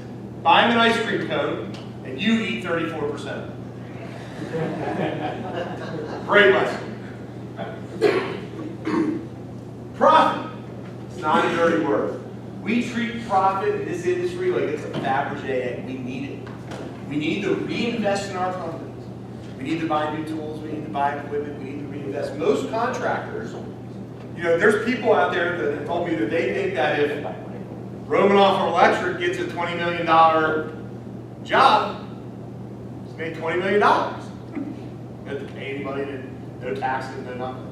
Buy them an ice cream cone, and you eat 34%. Great lesson. Profit. It's not a dirty word. We treat profit in this industry like it's a Fabergé egg. We need it. We need to reinvest in our companies. We need to buy new tools. We need to buy equipment. We need to reinvest. Most contractors, you know, there's people out there that have told me that they think that if Romanoff Electric gets a $20 million job, it's made $20 million. You don't have to pay anybody, no taxes, no nothing.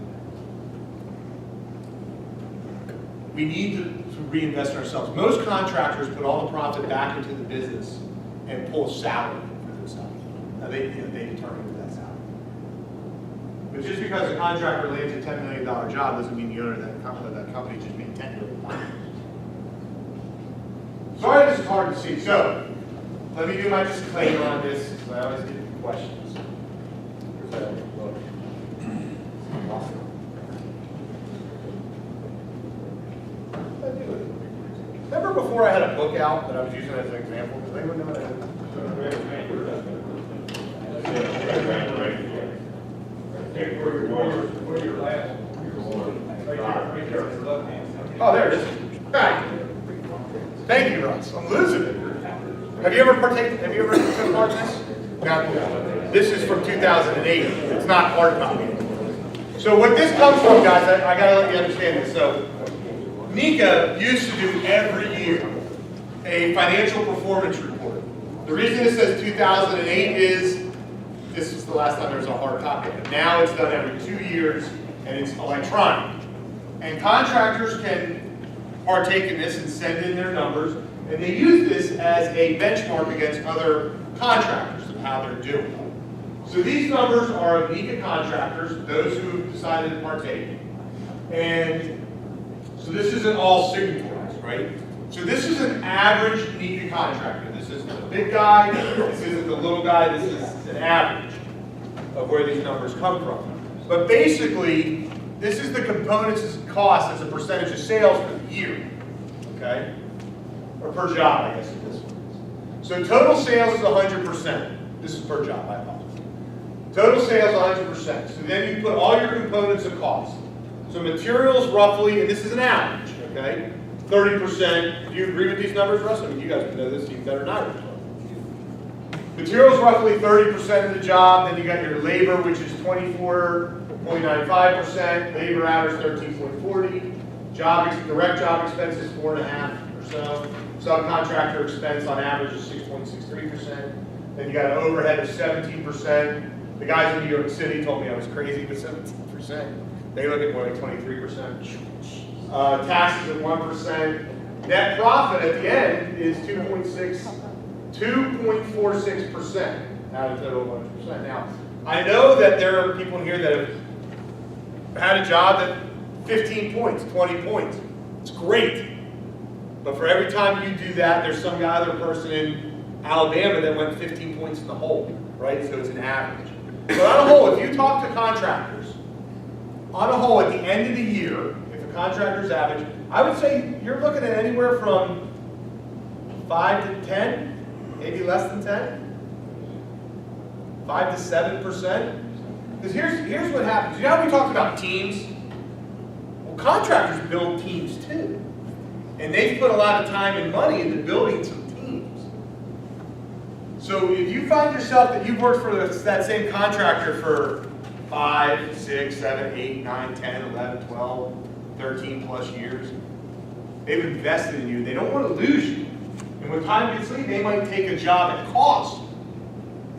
We need to reinvest in ourselves. Most contractors put all the profit back into the business and pull salary for themselves. Now they determine that salary. But just because a contractor lands a $10 million job doesn't mean the owner of that company just made $10 million. Sorry this is hard to see. So, let me do my disclaimer on this, because I always get questions. Remember before I had a book out that I was using as an example? Does anyone know what I had? Oh, there it is. Right. Thank you, Russ. I'm losing it. Have you ever took part in this? Now, this is from 2008. It's not hard copy. So what this comes from, guys, I gotta let you understand this. So, Nika used to do every year a financial performance report. The reason it says 2008 is this is the last time there was a hard copy. But now it's done every 2 years and it's electronic. And contractors can partake in this and send in their numbers, and they use this as a benchmark against other contractors of how they're doing. So these numbers are of Nika contractors, those who have decided to partake. And so this isn't all signatories, right? So this is an average Nika contractor. This isn't the big guy, this isn't the little guy, this is an average of where these numbers come from. But basically, this is the components and costs as a percentage of sales for the year, okay? Or per job, I guess it is. So total sales is 100%. This is per job, I apologize. Total sales 100%. So then you put all your components of cost. So materials roughly, and this is an average, okay? 30%. Do you agree with these numbers, Russ? I mean, you guys would know this even better than I would. Materials roughly 30% of the job. Then you got your labor, which is 24.95%. Labor hours 13.40. Direct job expenses 4.5% or so. Subcontractor expense on average is 6.63%. Then you got an overhead of 17%. The guys in New York City told me I was crazy with 17%. They look at more like 23%. Taxes at 1%. Net profit at the end is 2.46% out of total 100%. Now, I know that there are people in here that have had a job that 15 points, 20 points. It's great. But for every time you do that, there's some other person in Alabama that went 15 points in the hole, right? So it's an average. So on a whole, if you talk to contractors, on a whole, at the end of the year, if a contractor's average, I would say you're looking at anywhere from 5 to 10, maybe less than 10, 5 to 7%. Because here's what happens. You know how we talked about teams? Well, contractors build teams too. And they've put a lot of time and money into building some teams. So if you find yourself that you've worked for that same contractor for 5, 6, 7, 8, 9, 10, 11, 12, 13 plus years, they've invested in you. They don't want to lose you. And when time gets late, they might take a job at cost,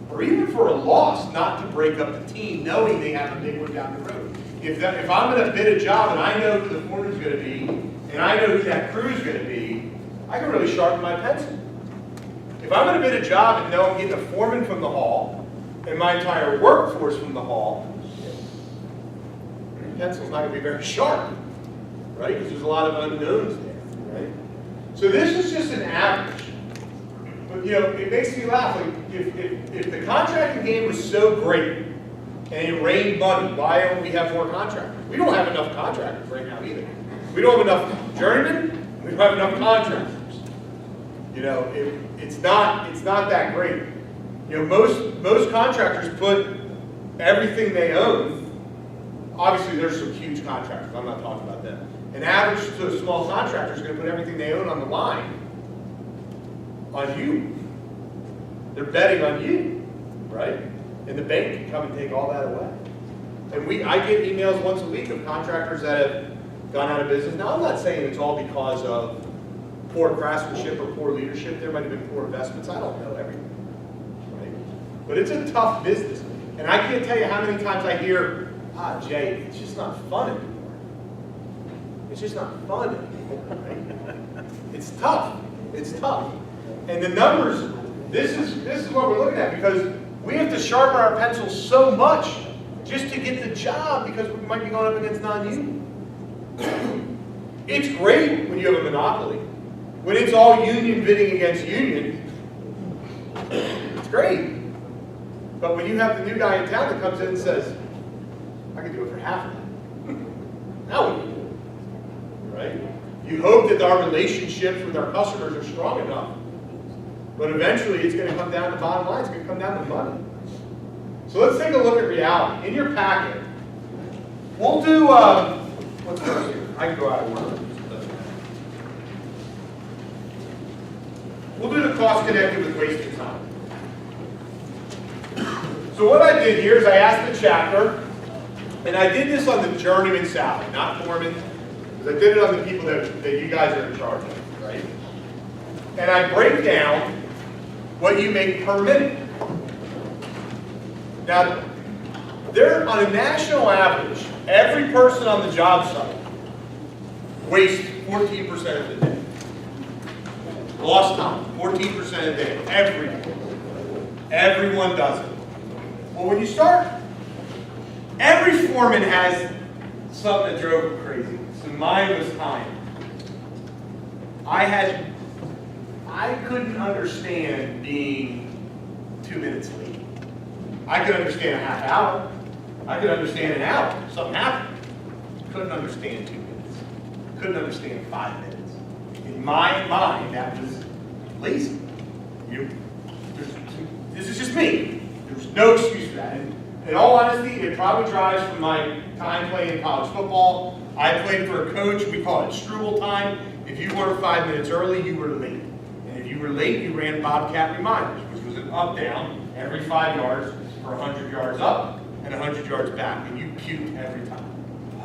or even for a loss, not to break up the team, knowing they have a big one down the road. If I'm going to bid a job and I know who the foreman's going to be, and I know who that crew's going to be, I can really sharpen my pencil. If I'm going to bid a job and know I'm getting a foreman from the hall, and my entire workforce from the hall, your pencil's not going to be very sharp, right? Because there's a lot of unknowns there, right? So this is just an average. But you know, it makes me laugh. Like if the contracting game was so great and it rained money, why don't we have more contractors? We don't have enough contractors right now either. We don't have enough journeymen. We don't have enough contractors. You know, it's not that great. You know, most contractors put everything they own. Obviously, there's some huge contractors. I'm not talking about them. An average to a small contractor is going to put everything they own on the line on you. They're betting on you, right? And the bank can come and take all that away. And I get emails once a week of contractors that have gone out of business. Now, I'm not saying it's all because of poor craftsmanship or poor leadership. There might have been poor investments. I don't know everything, right? But it's a tough business. And I can't tell you how many times I hear, Jay, it's just not fun anymore. It's just not fun anymore, right? It's tough. It's tough. And the numbers, this is what we're looking at, because we have to sharpen our pencils so much just to get the job because we might be going up against non-union. It's great when you have a monopoly. When it's all union bidding against union, it's great. But when you have the new guy in town that comes in and says, I can do it for half of that. Now what do you do? Right? You hope that our relationships with our customers are strong enough, but eventually it's going to come down to bottom line. It's going to come down to money. So let's take a look at reality. In your packet, we'll do, what's first here? I can go out of order. We'll do the cost connected with wasting time. So what I did here is I asked the chapter, and I did this on the journeyman salary, not foreman, because I did it on the people that you guys are in charge of, right? And I break down what you make per minute. Now, on a national average, every person on the job site wastes 14% of the day. Lost time, 14% of the day. Everyone does it. Well, when you start, every foreman has something that drove him crazy. So mine was time. I couldn't understand being 2 minutes late. I could understand a half hour. I could understand an hour. Something happened. Couldn't understand 2 minutes. Couldn't understand 5 minutes. In my mind, that was lazy. This is just me. There's no excuse for that. And in all honesty, it probably drives from my time playing college football. I played for a coach. We call it Struble time. If you weren't 5 minutes early, you were late. And if you were late, you ran Bobcat reminders, which was an up-down every 5 yards for 100 yards up and 100 yards back. And you puked every time.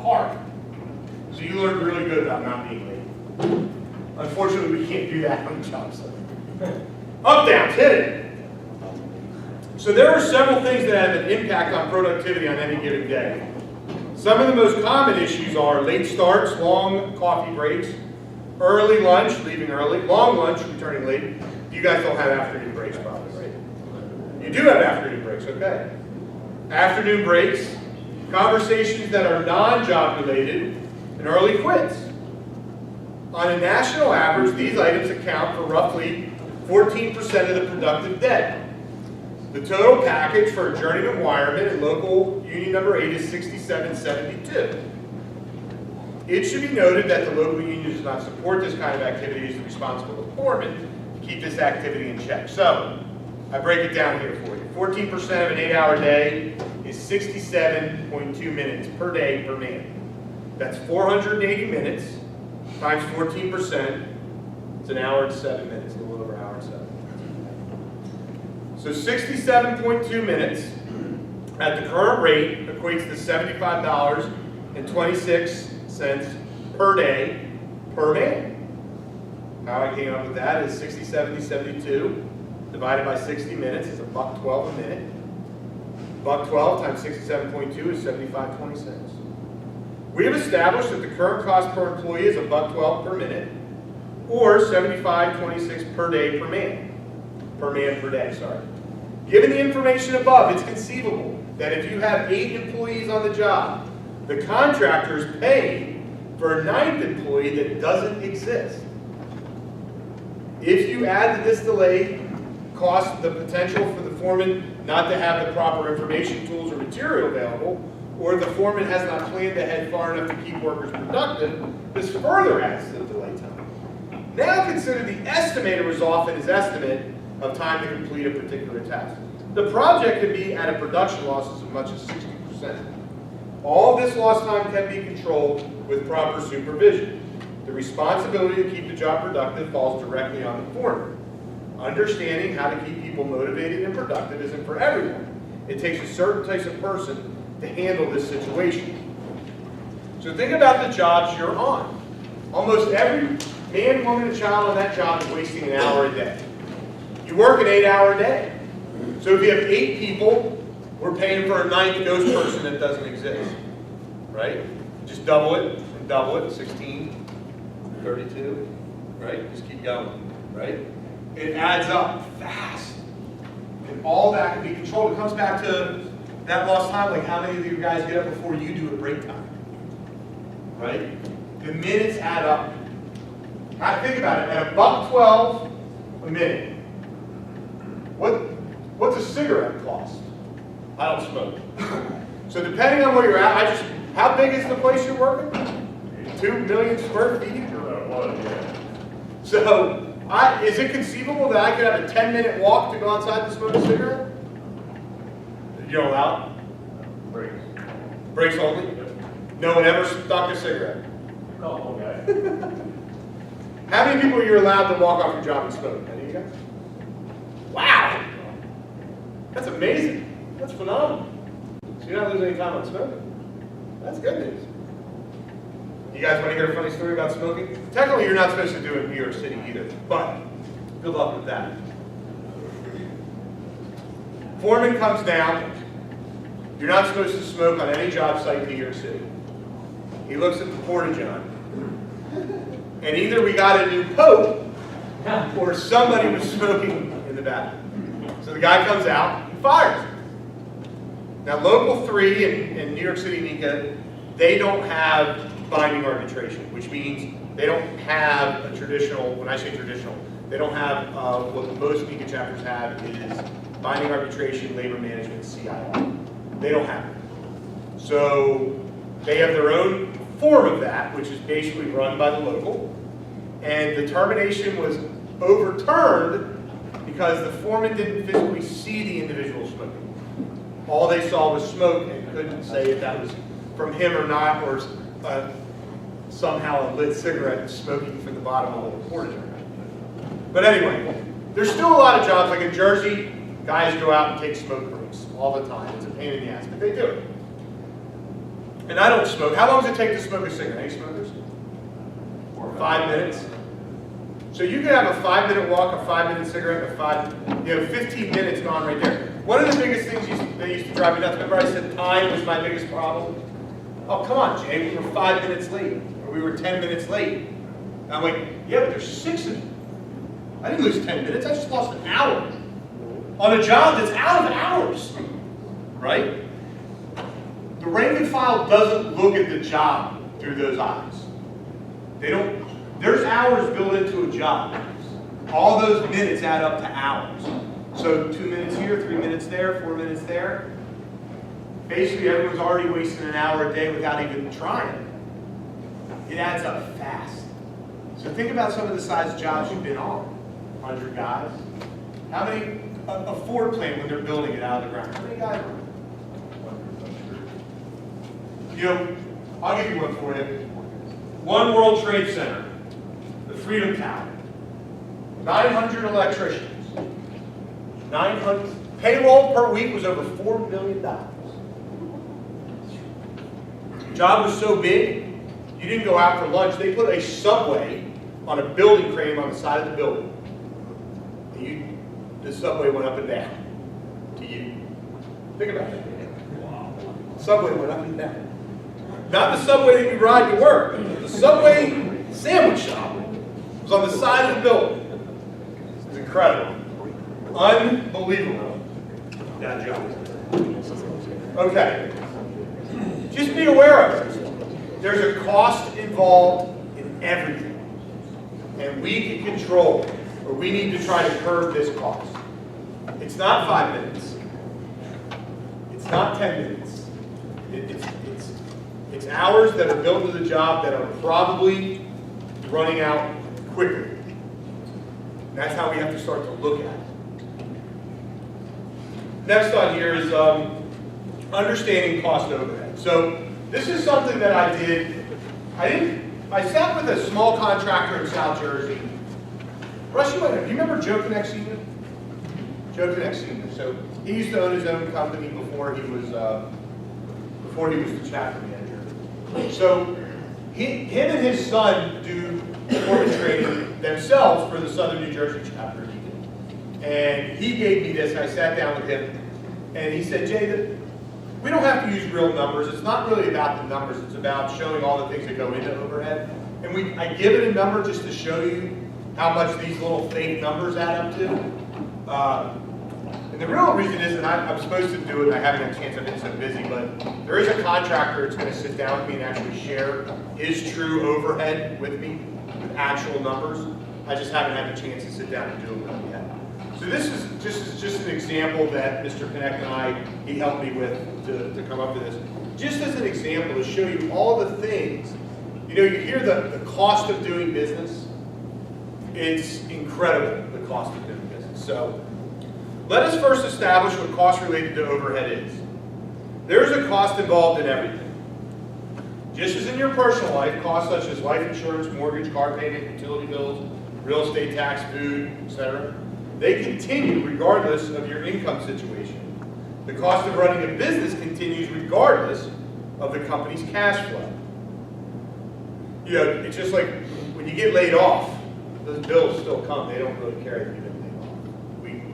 Hard. So you learned really good about not being late. Unfortunately, we can't do that on the job site. Up, downs, hit it. So there are several things that have an impact on productivity on any given day. Some of the most common issues are late starts, long coffee breaks, early lunch, leaving early, long lunch, returning late. You guys don't have afternoon breaks probably, right? You do have afternoon breaks, okay. Afternoon breaks, conversations that are non-job related, and early quits. On a national average, these items account for roughly 14% of the productive day. The total package for a journeyman wireman in local union number 8 is $67.72. It should be noted that the local union does not support this kind of activity as the responsible foreman to keep this activity in check. So, I break it down here for you. 14% of an 8-hour day is 67.2 minutes per day per man. That's 480 minutes times 14%. It's an hour and 7 minutes, a little over an hour and 7 minutes. So 67.2 minutes at the current rate equates to $75.26 per day per man. How I came up with that is 60, 70, 72 divided by 60 minutes is $1.12 a minute. $1.12 times 67.2 is $75.26. We have established that the current cost per employee is $1.12 per minute, or $75.26 per day per man. Per man per day, sorry. Given the information above, it's conceivable that if you have 8 employees on the job, the contractor is paying for a 9th employee that doesn't exist. If you add to this delay cost the potential for the foreman not to have the proper information tools or material available, or the foreman has not planned ahead far enough to keep workers productive, this further adds to the delay time. Now consider the estimator is often his estimate of time to complete a particular task. The project can be at a production loss as much as 60%. All this lost time can be controlled with proper supervision. The responsibility to keep the job productive falls directly on the foreman. Understanding how to keep people motivated and productive isn't for everyone. It takes a certain type of person to handle this situation. So think about the jobs you're on. Almost every man, woman, and child on that job is wasting an hour a day. You work an 8-hour day. So if you have 8 people, we're paying for a 9th ghost person that doesn't exist. Right? Just double it, 16, 32, right? Just keep going, right? It adds up fast. And all that can be controlled. It comes back to That lost time, like how many of you guys get up before you do at break time? Right? The minutes add up. Think about it, at $1.12 a minute, what's a cigarette cost? I don't smoke. So depending on where you're at, how big is the place you're working? 2 million square feet? So, is it conceivable that I could have a 10-minute walk to go outside to smoke a cigarette? You don't allow it? Breaks. Breaks only? No one ever stuck a cigarette? Oh, okay. How many people are you allowed to walk off your job and smoke? Any of you guys? Wow! That's amazing. That's phenomenal. So you're not losing any time on smoking. That's good news. You guys want to hear a funny story about smoking? Technically, you're not supposed to do it in New York City either, but good luck with that. Foreman comes down. You're not supposed to smoke on any job site in New York City. He looks at the porta-john. And either we got a new pope, or somebody was smoking in the bathroom. So the guy comes out and fires him. Now, Local 3 in New York City, NECA, they don't have binding arbitration, which means they don't have a traditional, when I say traditional, they don't have what most NECA chapters have is binding arbitration, labor management, CIR. They don't have it. So they have their own form of that, which is basically run by the local. And the termination was overturned because the foreman didn't physically see the individual smoking. All they saw was smoke and couldn't say if that was from him or not, or somehow a lit cigarette smoking from the bottom of the porta-john. But anyway, there's still a lot of jobs, like in Jersey, guys go out and take smoke breaks all the time. It's a pain in the ass, but they do it. And I don't smoke. How long does it take to smoke a cigarette? Any smokers? 5 minutes. So you can have a 5-minute walk, a 5-minute cigarette, 15 minutes gone right there. One of the biggest things that used to drive me nuts, remember I said time was my biggest problem? Oh, come on, Jay, we were 5 minutes late, or we were 10 minutes late. And I'm like, yeah, but there's 6 of them. I didn't lose 10 minutes, I just lost an hour on a job that's out of hours, right? The rank and file doesn't look at the job through those eyes. They don't. There's hours built into a job. All those minutes add up to hours. So 2 minutes here, 3 minutes there, 4 minutes there. Basically, everyone's already wasting an hour a day without even trying. It adds up fast. So think about some of the size jobs you've been on. 100 guys. How many, a Ford plant when they're building it out of the ground, how many guys are? You know, I'll give you one for you. One World Trade Center, the Freedom Tower, 900 electricians. 900, payroll per week was over $4 million. Job was so big, you didn't go out for lunch. They put a subway on a building crane on the side of the building. The subway went up and down to you. Think about that. The subway went up and down. Not the subway that you ride to work. The subway sandwich shop was on the side of the building. It's incredible. Unbelievable. That job. Okay. Just be aware of it. There's a cost involved in everything. And we can control, or we need to try to curb this cost. It's not 5 minutes. It's not 10 minutes. It's hours that are built into the job that are probably running out quickly. And that's how we have to start to look at it. Next on here is understanding cost overhead. So this is something that I did. I sat with a small contractor in South Jersey. Russ, you remember Joe Connect Sr.? Joe Connect Sr. So he used to own his own company before he was the chapter manager. So him and his son do Foreman training themselves for the Southern New Jersey chapter. And he gave me this, and I sat down with him, and he said, Jay, we don't have to use real numbers. It's not really about the numbers. It's about showing all the things that go into overhead. And I give it a number just to show you how much these little fake numbers add up to. And the real reason is that I'm supposed to do it, and I haven't had a chance, I've been so busy, but there is a contractor that's going to sit down with me and actually share his true overhead with me, with actual numbers. I just haven't had the chance to sit down and do it with him yet. So this is just an example that Mr. Connect and he helped me with to come up with this. Just as an example to show you all the things. You know, you hear the cost of doing business. It's incredible, the cost of doing business. So let us first establish what cost related to overhead is. There's a cost involved in everything. Just as in your personal life, costs such as life insurance, mortgage, car payment, utility bills, real estate tax, food, etc., they continue regardless of your income situation. The cost of running a business continues regardless of the company's cash flow. You know, it's just like when you get laid off, those bills still come. They don't really care if you've been laid off.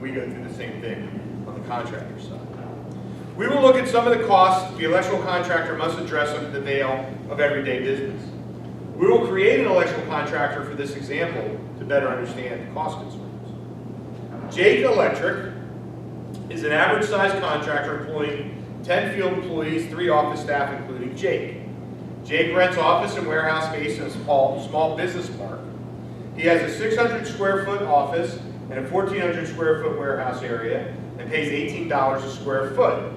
We go through the same thing on the contractor side. We will look at some of the costs the electrical contractor must address under the veil of everyday business. We will create an electrical contractor for this example to better understand the cost concerns. Jake Electric is an average-sized contractor employing 10 field employees, 3 office staff, including Jake. Jake rents office and warehouse space in a small business park. He has a 600 square foot office and a 1,400 square foot warehouse area and pays $18 a square foot.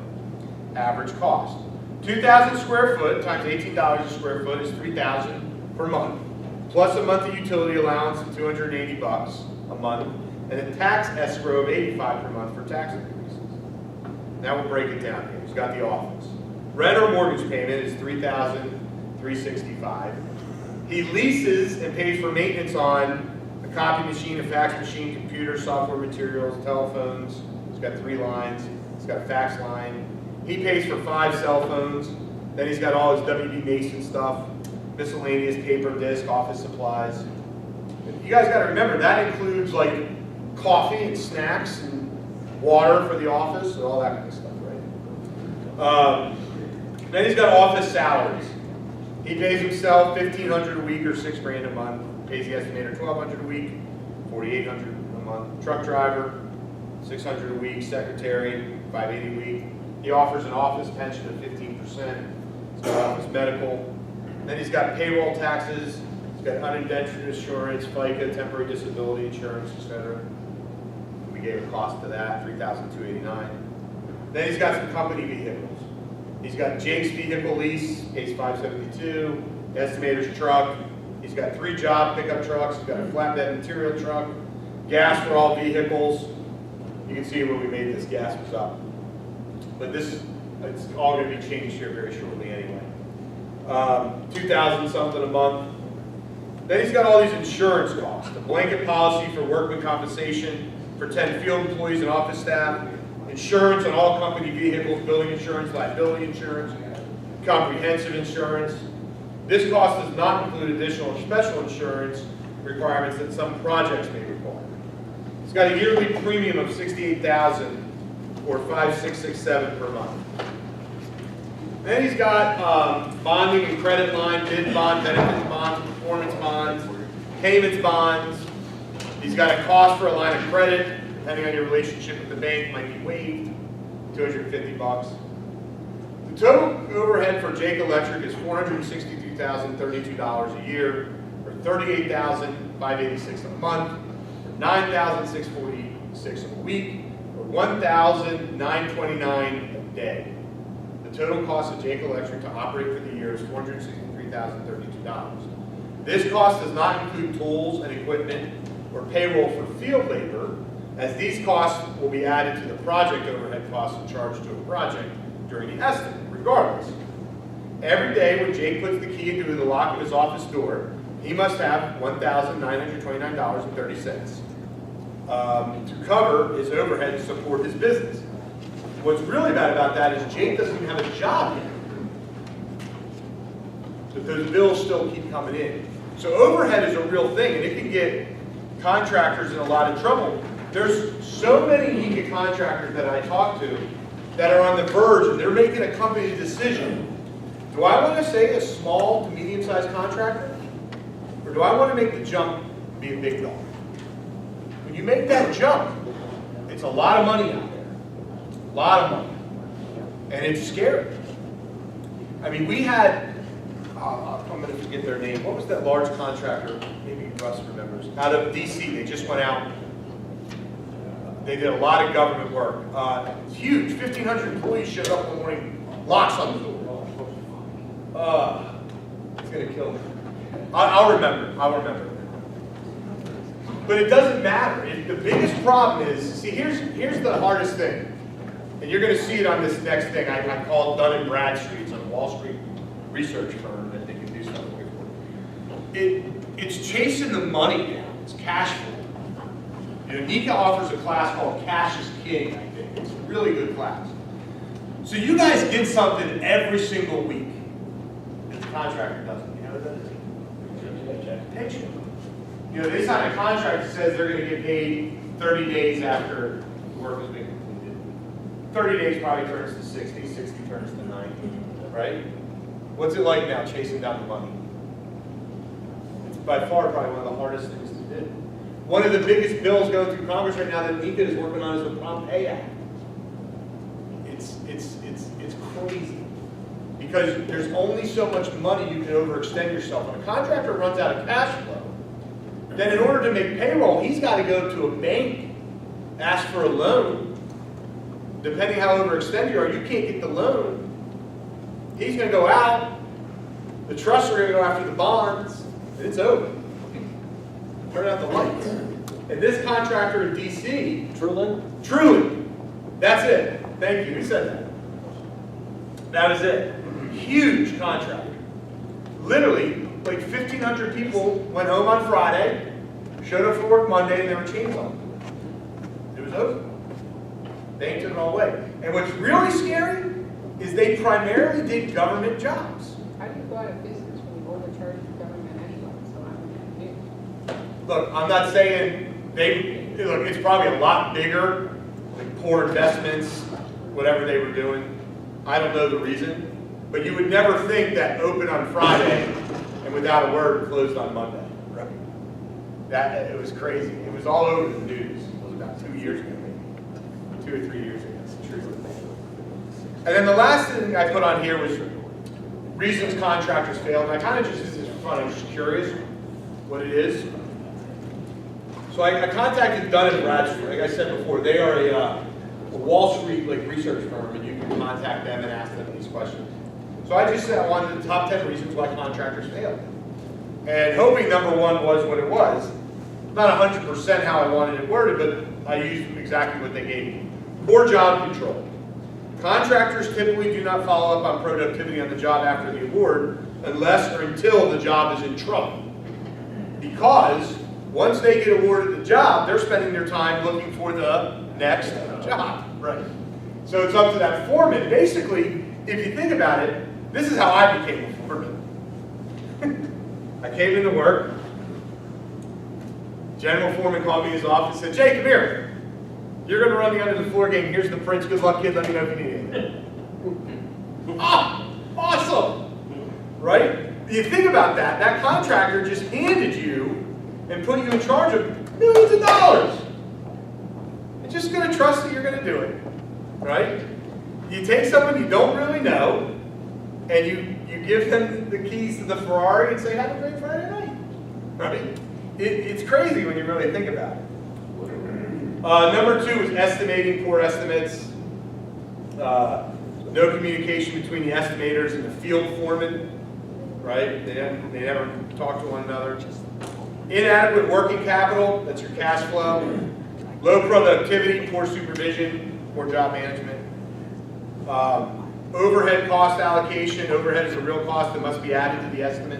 Average cost. 2,000 square foot times $18 a square foot is $3,000 per month, plus a monthly utility allowance of $280 a month, and a tax escrow of $85 per month for tax increases. Now we'll break it down here. He's got the office. Rent or mortgage payment is $3,365. He leases and pays for maintenance on a copy machine, a fax machine, computer, software materials, telephones. He's got 3 lines. He's got a fax line. He pays for 5 cell phones. Then he's got all his WB Mason stuff, miscellaneous paper, disc, office supplies. And you guys got to remember that includes like coffee and snacks and water for the office and all that kind of stuff, right? Then he's got office salaries. He pays himself $1,500 a week or $6,000 a month. Pays the estimator $1,200 a week, $4,800 a month. Truck driver, $600 a week. Secretary, $580 a week. He offers an office pension of 15%. He's got office medical. Then he's got payroll taxes. He's got unindentured insurance, FICA, temporary disability insurance, etc. We gave a cost to that, $3,289. Then he's got some company vehicles. He's got Jake's vehicle lease, pays $572. Estimator's truck. He's got 3 job pickup trucks. He's got a flatbed material truck. Gas for all vehicles. You can see where we made this gas was up. But it's all going to be changed here very shortly anyway. $2,000 something a month. Then he's got all these insurance costs. A blanket policy for workman compensation for 10 field employees and office staff. Insurance on all company vehicles, building insurance, liability insurance, comprehensive insurance. This cost does not include additional or special insurance requirements that some projects may require. He's got a yearly premium of $68,000 or $5,667 per month. Then he's got bonding and credit line, bid bond, benefits bonds, performance bonds, payments bonds. He's got a cost for a line of credit, depending on your relationship with the bank, might be waived, $250. The total overhead for Jake Electric is $462,032 a year, or $38,586 a month, or $9,646 a week, or $1,929 a day. The total cost of Jake Electric to operate for the year is $463,032. This cost does not include tools and equipment or payroll for field labor, as these costs will be added to the project overhead costs and charged to a project during the estimate, regardless. Every day when Jake puts the key into the lock of his office door, he must have $1,929.30 to cover his overhead to support his business. What's really bad about that is Jake doesn't even have a job yet. But those bills still keep coming in. So overhead is a real thing, and it can get contractors in a lot of trouble. There's so many NECA contractors that I talk to that are on the verge, and they're making a company decision. Do I want to say a small to medium-sized contractor? Or do I want to make the jump and be a big dog? When you make that jump, it's a lot of money out there. A lot of money. And it's scary. I mean, we had, I'm going to forget their name. What was that large contractor? Maybe Russ remembers. Out of DC, they just went out. They did a lot of government work. It's huge. 1,500 employees showed up in the morning, locks on the door. It's going to kill me. I'll remember. I'll remember. But it doesn't matter. The biggest problem is, see, here's the hardest thing. And you're going to see it on this next thing. I call it Dun & Bradstreet. It's a Wall Street research firm that they can do stuff with. It's chasing the money down. It's cash flow. You know, Nika offers a class called Cash is King, I think. It's a really good class. So you guys get something every single week that the contractor doesn't. You know what that is? Paycheck. You know, they sign a contract that says they're going to get paid 30 days after the work has been completed. 30 days probably turns to 60, 60 turns to 90, right? What's it like now chasing down the money? It's by far probably one of the hardest things to do. One of the biggest bills going through Congress right now that Nika is working on is the Prompt Pay Act. It's crazy. Because there's only so much money you can overextend yourself. When a contractor runs out of cash flow, then in order to make payroll, he's got to go to a bank, ask for a loan. Depending how overextended you are, you can't get the loan. He's going to go out, the trusts are going to go after the bonds, and it's over. Turn out the lights. And this contractor in DC, Truly, that's it. Thank you, who said that? That is it. Huge contractor. Literally, like 1,500 people went home on Friday, showed up for work Monday, and there were chains on them. It was over. They took it all away. And what's really scary is they primarily did government jobs. How do you go out of business when you overcharge the government anyway? So I'm confused. Look, I'm not saying look, it's probably a lot bigger, like poor investments, whatever they were doing. I don't know the reason. But you would never think that open on Friday and without a word closed on Monday. Right. It was crazy. It was all over the news. It was about 2 years ago, maybe. 2 or 3 years ago. It's true. And then the last thing I put on here was reasons contractors fail. And I kind of just did this for fun. I'm just curious what it is. So I contacted Dun & Bradstreet. Like I said before, they are a Wall Street research firm, and you can contact them and ask them these questions. So I just said I wanted the top 10 reasons why contractors fail. And hoping number one was what it was. Not 100% how I wanted it worded, but I used exactly what they gave me. Poor job control. Contractors typically do not follow up on productivity on the job after the award unless or until the job is in trouble. Because once they get awarded the job, they're spending their time looking for the next job. Right. So it's up to that foreman. Basically, if you think about it, this is how I became a foreman. I came into work. General foreman called me in his office and said, "Jay, come here. You're going to run the under the floor game. Here's the prints. Good luck, kid. Let me know if you need anything." Ah, awesome. Right? You think about that. That contractor just handed you and put you in charge of millions of dollars. It's just going to trust that you're going to do it. Right? You take someone you don't really know, and you give them the keys to the Ferrari and say, "Have a great Friday night." Right? It's crazy when you really think about it. Number two is estimating, poor estimates. No communication between the estimators and the field foreman. Right? They never talk to one another. Inadequate working capital, that's your cash flow. Low productivity, poor supervision, poor job management. Overhead cost allocation. Overhead is a real cost that must be added to the estimate.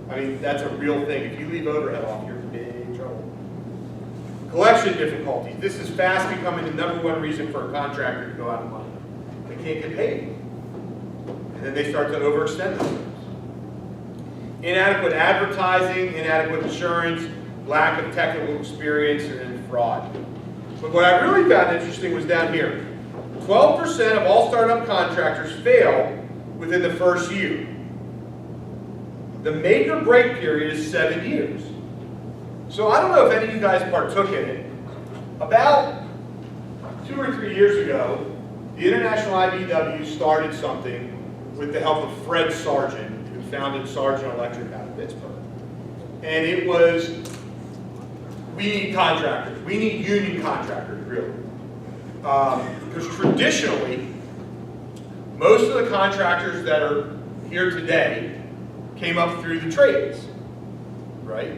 I mean, that's a real thing. If you leave overhead off, you're in big trouble. Collection difficulties. This is fast becoming the #1 reason for a contractor to go out of money. They can't get paid. And then they start to overextend themselves. Inadequate advertising, inadequate insurance, lack of technical experience, and then fraud. But what I really found interesting was down here. 12% of all startup contractors fail within the first year. The make or break period is 7 years. So I don't know if any of you guys partook in it. About 2 or 3 years ago, The International IBEW started something with the help of Fred Sargent, who founded Sargent Electric out of Pittsburgh. And it was, we need contractors. We need union contractors, really. Because traditionally, most of the contractors that are here today came up through the trades, right?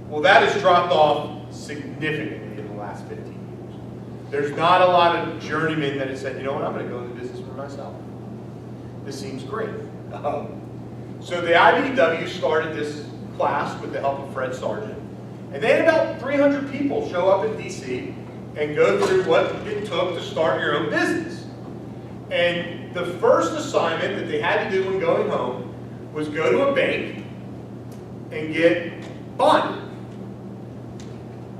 Well, that has dropped off significantly in the last 15 years. There's not a lot of journeymen that have said, you know what, I'm going to go into business for myself. This seems great. So the IBEW started this class with the help of Fred Sargent. And they had about 300 people show up in DC and go through what it took to start your own business. And the first assignment that they had to do when going home was go to a bank and get bonded.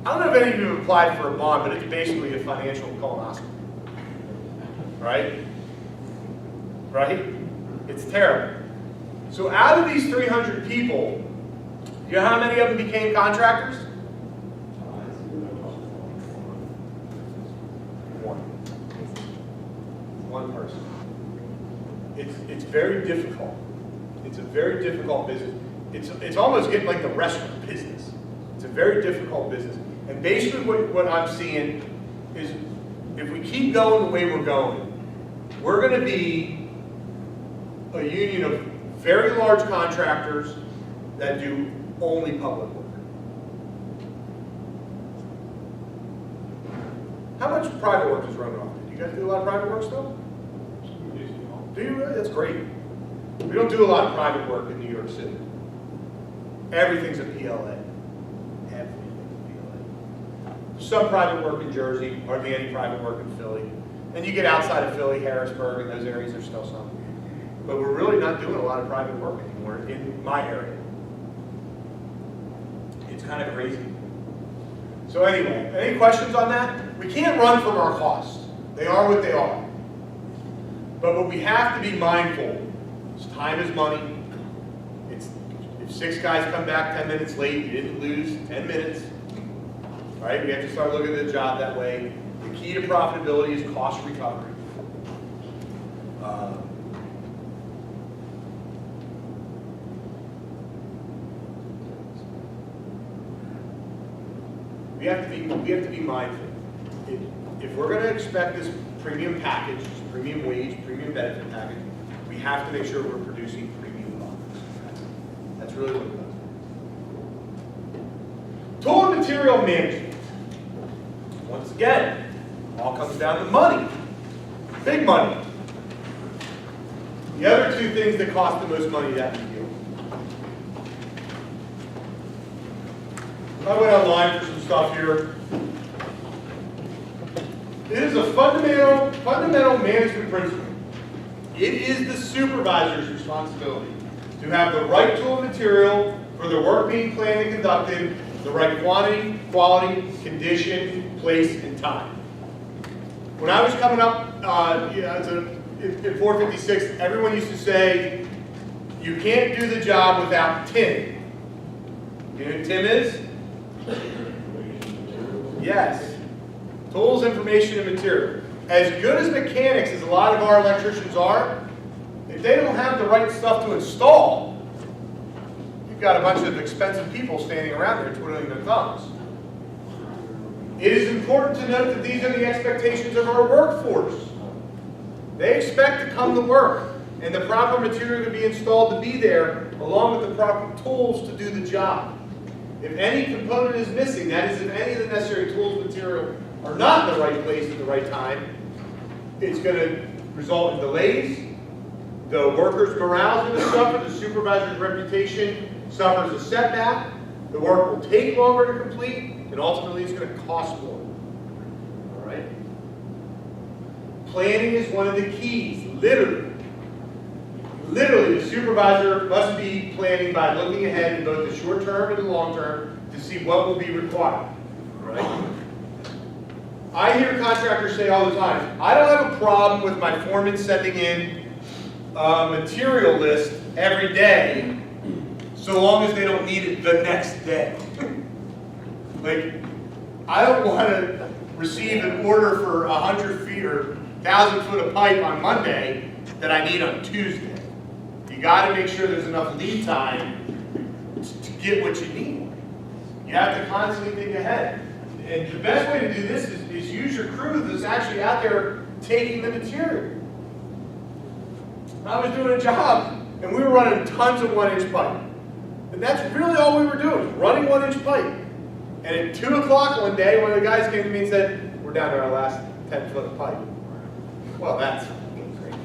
I don't know if any of you have applied for a bond, but it's basically a financial colonoscopy. Right? Right? It's terrible. So out of these 300 people, you know how many of them became contractors? One person. It's very difficult. It's a very difficult business. It's almost getting like the restaurant business. It's a very difficult business. And basically what I'm seeing is if we keep going the way we're going, we're going to be a union of very large contractors that do only public work. How much private work is running off? Do you guys do a lot of private work still? Do you really? That's great. We don't do a lot of private work in New York City. Everything's a PLA. Everything's a PLA. Some private work in Jersey, hardly any private work in Philly. And you get outside of Philly, Harrisburg, and those areas, there's still some. But we're really not doing a lot of private work anymore in my area. It's kind of crazy. So anyway, any questions on that? We can't run from our costs. They are what they are. But what we have to be mindful is time is money. If 6 guys come back 10 minutes late, you didn't lose 10 minutes. All right, we have to start looking at the job that way. The key to profitability is cost recovery. We have to be mindful. If we're going to expect this premium package, this premium wage, premium benefit package, we have to make sure we're producing premium products. That's really what it comes down to. Tool and material management. Once again, all comes down to money. Big money. The other two things that cost the most money that we deal with. I went online for some stuff here. It is a fundamental management principle. It is the supervisor's responsibility to have the right tool and material for the work being planned and conducted, the right quantity, quality, condition, place, and time. When I was coming up in 456, everyone used to say, you can't do the job without TIM. You know what TIM is? Yes. Tools, information, and material. As good as mechanics as a lot of our electricians are, if they don't have the right stuff to install, you've got a bunch of expensive people standing around there twiddling their thumbs. It is important to note that these are the expectations of our workforce. They expect to come to work and the proper material to be installed to be there, along with the proper tools to do the job. If any component is missing, that is, if any of the necessary tools and material are not in the right place at the right time, it's going to result in delays. The workers' morale is going to suffer. The supervisor's reputation suffers a setback. The work will take longer to complete, and ultimately it's going to cost more. All right? Planning is one of the keys, literally. Literally, the supervisor must be planning by looking ahead in both the short term and the long term to see what will be required. Right? I hear contractors say all the time, I don't have a problem with my foreman sending in a material list every day so long as they don't need it the next day. Like, I don't want to receive an order for 100 feet or 1,000 foot of pipe on Monday that I need on Tuesday. You got to make sure there's enough lead time to get what you need. You have to constantly think ahead. And the best way to do this is use your crew that's actually out there taking the material. I was doing a job, and we were running tons of 1-inch pipe. And that's really all we were doing, running 1-inch pipe. And at 2 o'clock one day, one of the guys came to me and said, we're down to our last 10 foot of pipe. Well, that's crazy.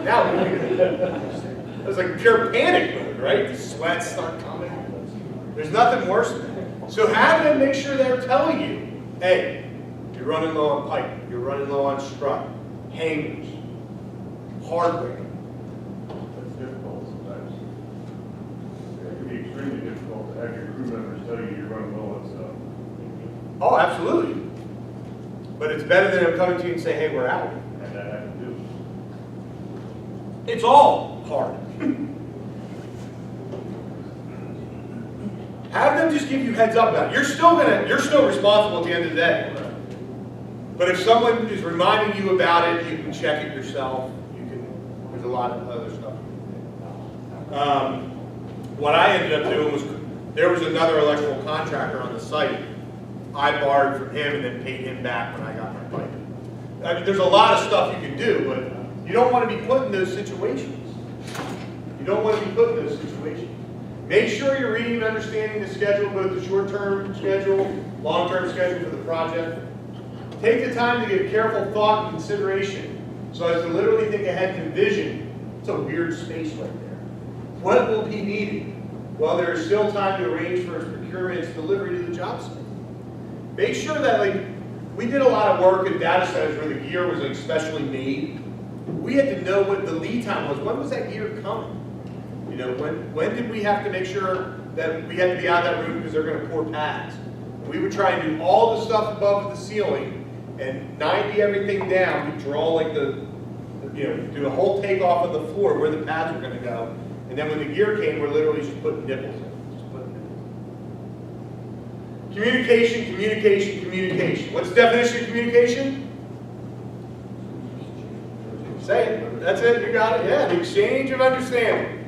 Now what are we going to do? It was like pure panic mode, right? The sweats start coming. There's nothing worse than that. So have them make sure they're telling you, hey, you're running low on pipe, you're running low on strut, hangers, hardware. That's difficult sometimes. It can be extremely difficult to have your crew members tell you you're running low on stuff. Oh, absolutely. But it's better than them coming to you and say, hey, we're out. And that happened too. It's all hard. Have them just give you heads up about it. You're still responsible at the end of the day. But if someone is reminding you about it, you can check it yourself. There's a lot of other stuff. What I ended up doing was, there was another electrical contractor on the site. I borrowed from him and then paid him back when I got my pipe. I mean, there's a lot of stuff you can do, but you don't want to be put in those situations. You don't want to be put in those situations. Make sure you're reading and understanding the schedule, both the short-term schedule, long-term schedule for the project. Take the time to give careful thought and consideration so as to literally think ahead and envision. It's a weird space right there. What will be needed? Well, there is still time to arrange for its procurement and its delivery to the job site. Make sure that, like, we did a lot of work in data centers where the gear was like specially made. We had to know what the lead time was. When was that gear coming? You know, when did we have to make sure that we had to be out of that room because they're going to pour pads? We would try and do all the stuff above the ceiling and 90 everything down. We draw like do a whole takeoff of the floor where the pads were going to go. And then when the gear came, we're literally just putting nipples in. Communication, communication, communication. What's the definition of communication? Say it. That's it. You got it. Yeah, the exchange of understanding.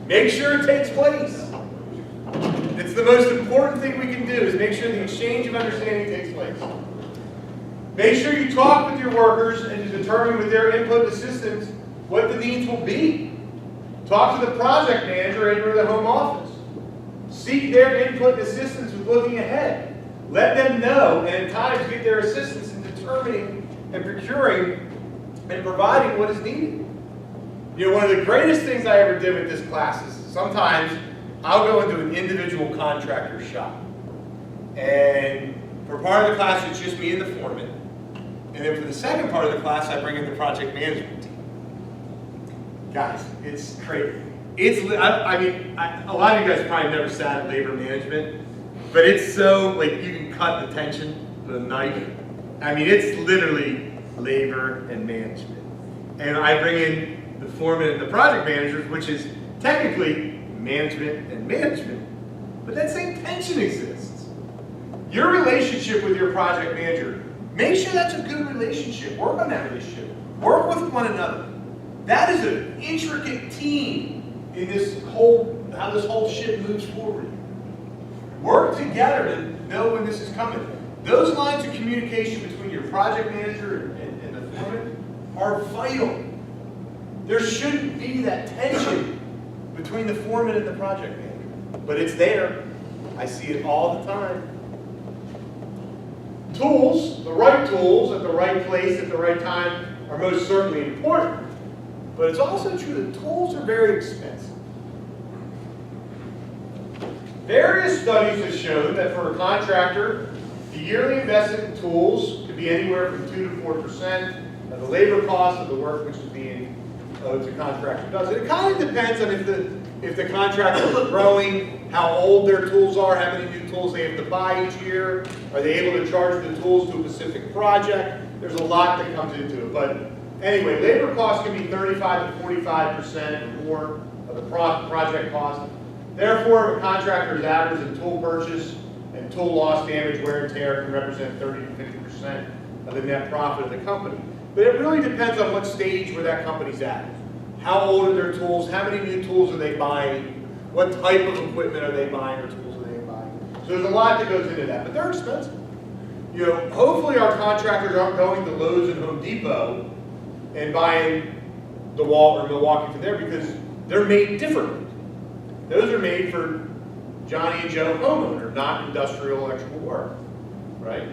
Make sure it takes place. It's the most important thing we can do is make sure the exchange of understanding takes place. Make sure you talk with your workers and to determine with their input and assistance what the needs will be. Talk to the project manager and/or the home office. Seek their input and assistance with looking ahead. Let them know and at times get their assistance in determining and procuring and providing what is needed. You know, one of the greatest things I ever did with this class is sometimes I'll go into an individual contractor's shop. And for part of the class, it's just me and the foreman. And then for the second part of the class, I bring in the project management team. Guys, it's crazy. A lot of you guys probably never sat at labor management, but it's so, like, you can cut the tension with a knife. I mean, it's literally labor and management. And I bring in the foreman and the project managers, which is technically management and management, but that same tension exists. Your relationship with your project manager, make sure that's a good relationship. Work on that relationship. Work with one another. That is an intricate team in how this whole ship moves forward. Work together to know when this is coming. Those lines of communication between your project manager and the foreman are vital. There shouldn't be that tension between the foreman and the project manager, but it's there. I see it all the time. Tools, the right tools at the right place at the right time are most certainly important, but it's also true that tools are very expensive. Various studies have shown that for a contractor, the yearly investment in tools could be anywhere from 2 to 4% of the labor cost of the work which is being owed to contractor does. And it kind of depends on if the contractor is growing, how old their tools are, how many new tools they have to buy each year, are they able to charge the tools to a specific project? There's a lot that comes into it. But anyway, labor costs can be 35 to 45% or more of the project cost. Therefore, if a contractor's average in tool purchase and tool loss, damage, wear, and tear can represent 30 to 50% of the net profit of the company. But it really depends on what stage where that company's at. How old are their tools? How many new tools are they buying? What type of equipment are they buying or tools are they buying? So there's a lot that goes into that, but they're expensive. You know, hopefully our contractors aren't going to Lowe's and Home Depot and buying the wall or Milwaukee from there, because they're made differently. Those are made for Johnny and Joe homeowner, not industrial electrical work, right?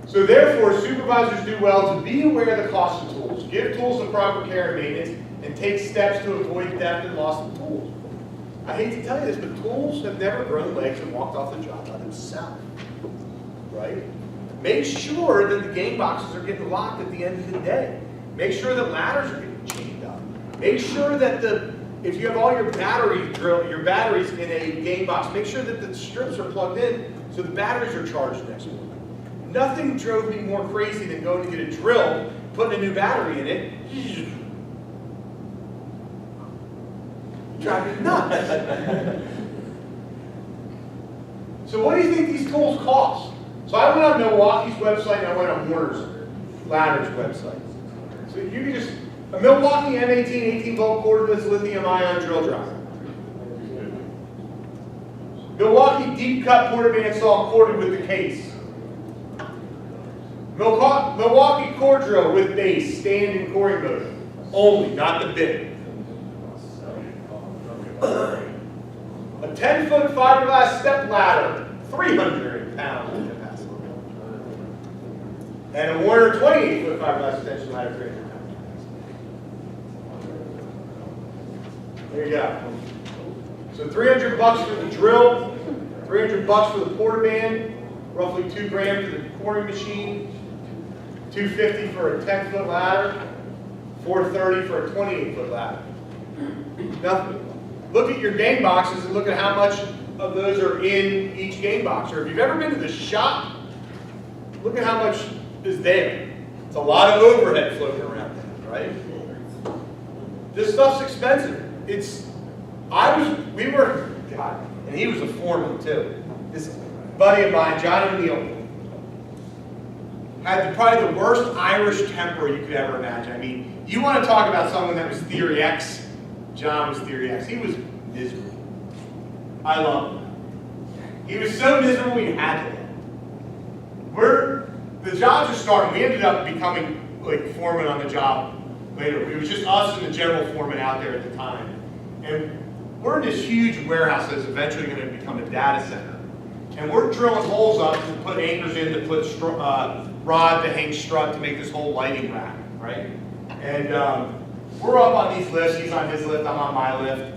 So therefore, supervisors do well to be aware of the cost of tools, give tools the proper care and maintenance, and take steps to avoid theft and loss of tools. I hate to tell you this, but tools have never grown legs and walked off the job by themselves, right? Make sure that the game boxes are getting locked at the end of the day. Make sure that ladders are getting chained up. Make sure that if you have all your batteries in a game box, make sure that the strips are plugged in so the batteries are charged next morning. Nothing drove me more crazy than going to get a drill, putting a new battery in it. Drive me nuts. So what do you think these tools cost? So I went on Milwaukee's website and I went on Warner's Ladder's website. So you can just, a Milwaukee M18 18-volt cordless lithium-ion drill driver. Milwaukee deep cut porta bandsaw corded with the case. Milwaukee core drill with base, stand and coring motor. Only, not the bit. A 10-foot fiberglass step ladder, 300 pounds in capacity. And a Warner 28-foot fiberglass extension ladder, 300 pounds. There you go. So $300 for the drill, $300 for the porta band, roughly $2 grand for the coring machine, $250 for a 10-foot ladder, $430 for a 28-foot ladder. Nothing. Look at your game boxes and look at how much of those are in each game box. Or if you've ever been to the shop, look at how much is there. It's a lot of overhead floating around there, right? This stuff's expensive. God, and he was a foreman too. This buddy of mine, John O'Neill, had probably the worst Irish temper you could ever imagine. I mean, you want to talk about someone that was Theory X, John was Theory X. He was miserable. I love him. He was so miserable we had to let him. The jobs are starting. We ended up becoming like foreman on the job later. It was just us and the general foreman out there at the time. And we're in this huge warehouse that's eventually going to become a data center. And we're drilling holes up to put anchors in, to put rod to hang strut to make this whole lighting rack, right? And we're up on these lifts. He's on his lift, I'm on my lift.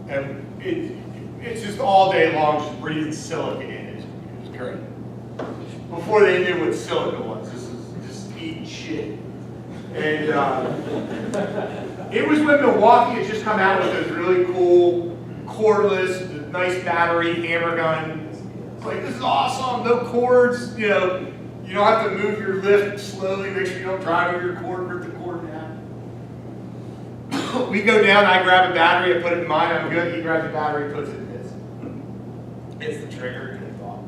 And it's just all day long just breathing silica in. It was great. Before they knew what silica was, this is just eating shit. And it was when Milwaukee had just come out with those really cool cordless, nice battery hammer gun. It's like, this is awesome, no cords, you know, you don't have to move your lift slowly, make sure you don't drive over your cord, rip the cord down. We go down, I grab a battery, I put it in mine, I'm good, he grabs the battery, puts it in his. Hits the trigger, and it's off.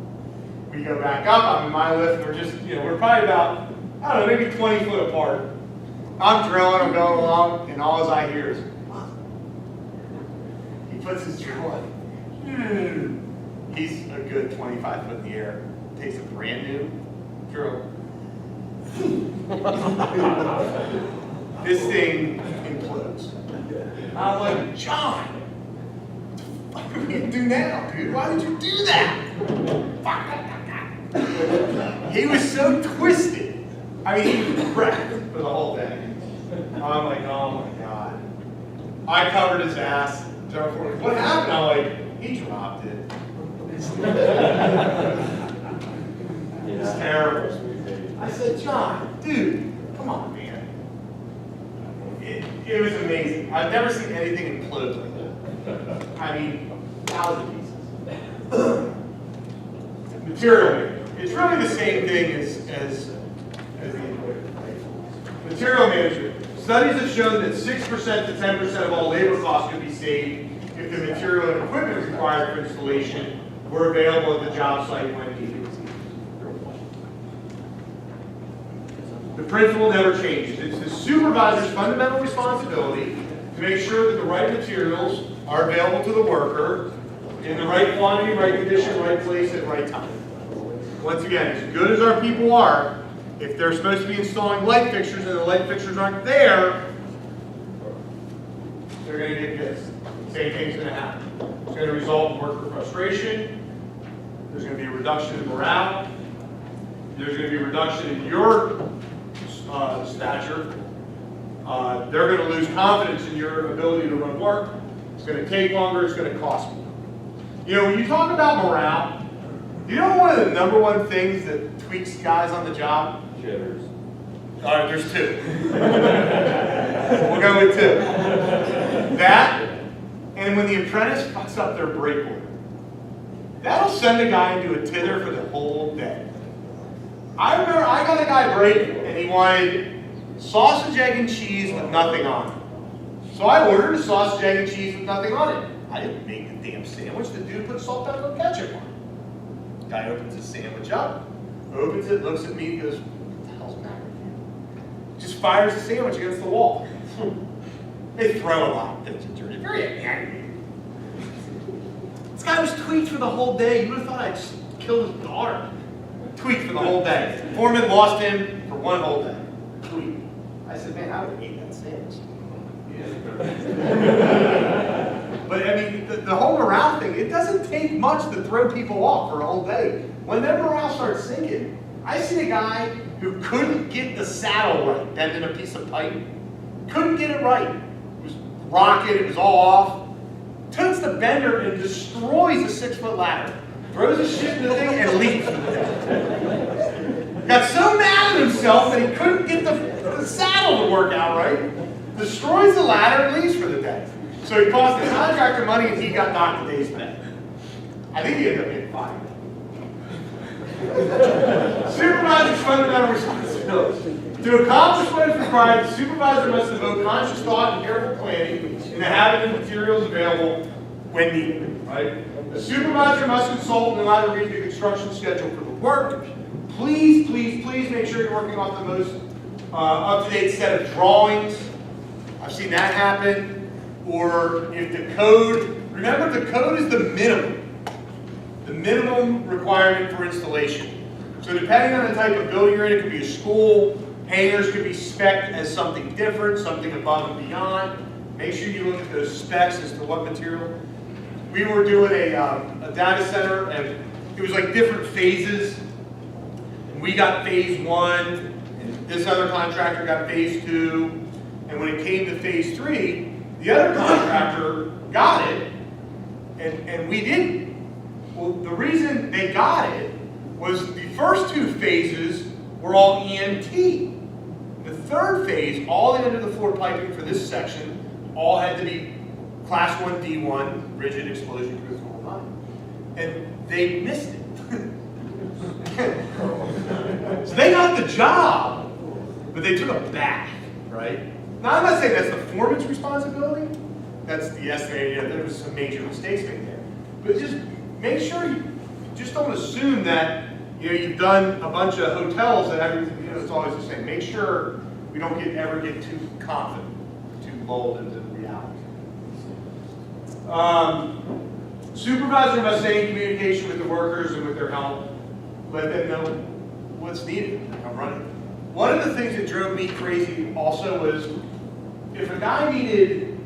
We go back up, I'm in my lift, we're just, you know, we're probably about, I don't know, maybe 20 foot apart. I'm drilling, I'm going along, and all I hear is, he puts his drill in. He's a good 25 foot in the air, takes a brand new drill. This thing implodes. I'm like, John, what are we gonna do now, dude? Why did you do that? He was so twisted. I mean, he was wrecked for the whole day. I'm like, oh my God. I covered his ass. What happened? I'm like, he dropped it. It's terrible. I said, John, dude, come on, man. It was amazing. I've never seen anything implode like that. I mean, 1,000 pieces. Material management. It's really the same thing as the equipment. Material management. Studies have shown that 6% to 10% of all labor costs could be saved if the material and equipment required for installation were available at the job site when needed. The principle never changes. It's the supervisor's fundamental responsibility to make sure that the right materials are available to the worker in the right quantity, right condition, right place, at the right time. Once again, as good as our people are, if they're supposed to be installing light fixtures and the light fixtures aren't there, they're going to get pissed. Same thing's going to happen. It's going to result in worker frustration. There's going to be a reduction in morale. There's going to be a reduction in your stature. They're going to lose confidence in your ability to run work. It's going to take longer. It's going to cost more. You know, when you talk about morale, you know one of the number one things that tweaks guys on the job? Jitters. All right, there's two. We'll go with two. That, and when the apprentice fucks up their brake order. That'll send a guy into a tither for the whole day. I remember I got a guy brake and he wanted sausage, egg, and cheese with nothing on it. So I ordered a sausage, egg, and cheese with nothing on it. I didn't make the damn sandwich. The dude put salt, pepper, and ketchup on it. Guy opens his sandwich up, opens it, looks at me, and goes, "What the hell's the matter with you?" Just fires the sandwich against the wall. They throw a lot of things at you. Very angry. This guy was tweaked for the whole day. You would have thought I'd just killed his daughter. Tweaked for the whole day. Foreman lost him for one whole day. Tweaked. I said, man, I would have eaten that sandwich. But I mean, the whole morale thing, it doesn't take much to throw people off for a whole day. When their morale starts sinking, I see a guy who couldn't get the saddle right, bending a piece of pipe. Couldn't get it right. It was rocking, it was all off. Takes the bender and destroys a 6-foot ladder. Throws his shit in the thing and leaves. Got so mad at himself that he couldn't get the saddle to work out right. Destroys the ladder and leaves for the day. So he cost the contractor money and he got knocked a day's pay. I think he ended up getting fired. Supervisor's fundamental responsibility. To accomplish what is required, the supervisor must devote conscious thought and careful planning in the having the materials available when needed. Right? The supervisor must consult and know how to read the construction schedule for the work. Please, please, please make sure you're working off the most up-to-date set of drawings. I've seen that happen. Or if the code, remember the code is the minimum requirement for installation. So depending on the type of building you're in, it could be a school, hangars could be spec'd as something different, something above and beyond. Make sure you look at those specs as to what material. We were doing a data center and it was like different phases. And we got phase 1, and this other contractor got phase 2. And when it came to phase 3, the other contractor got it, and we didn't. Well, the reason they got it was the first 2 phases were all EMT. The third phase, all the end of the floor piping for this section, all had to be Class 1 D1, rigid explosion proof the whole time. And they missed it. So they got the job, but they took a bath, right? Now, I'm not saying that's the foreman's responsibility. That's the estimated, there was some major mistakes made there. But just make sure you just don't assume that you've done a bunch of hotels that everything, it's always the same. Make sure we don't ever get too confident, too lulled into reality. Supervisor must stay in communication with the workers and with their help. Let them know what's needed. I'm running. One of the things that drove me crazy also was if a guy needed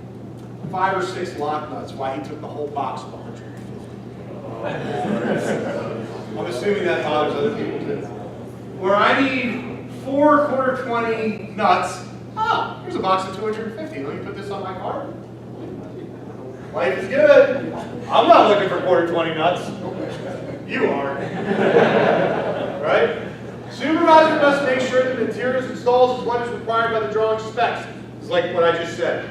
5 or 6 lock nuts, why he took the whole box of 150. I'm assuming that bothers other people too. Where I need 4 quarter-20 nuts, here's a box of 250. Let me put this on my card. Life is good. I'm not looking for quarter-20 nuts. You are. Right? Supervisor must make sure the materials installed is what is required by the drawing specs. It's like what I just said.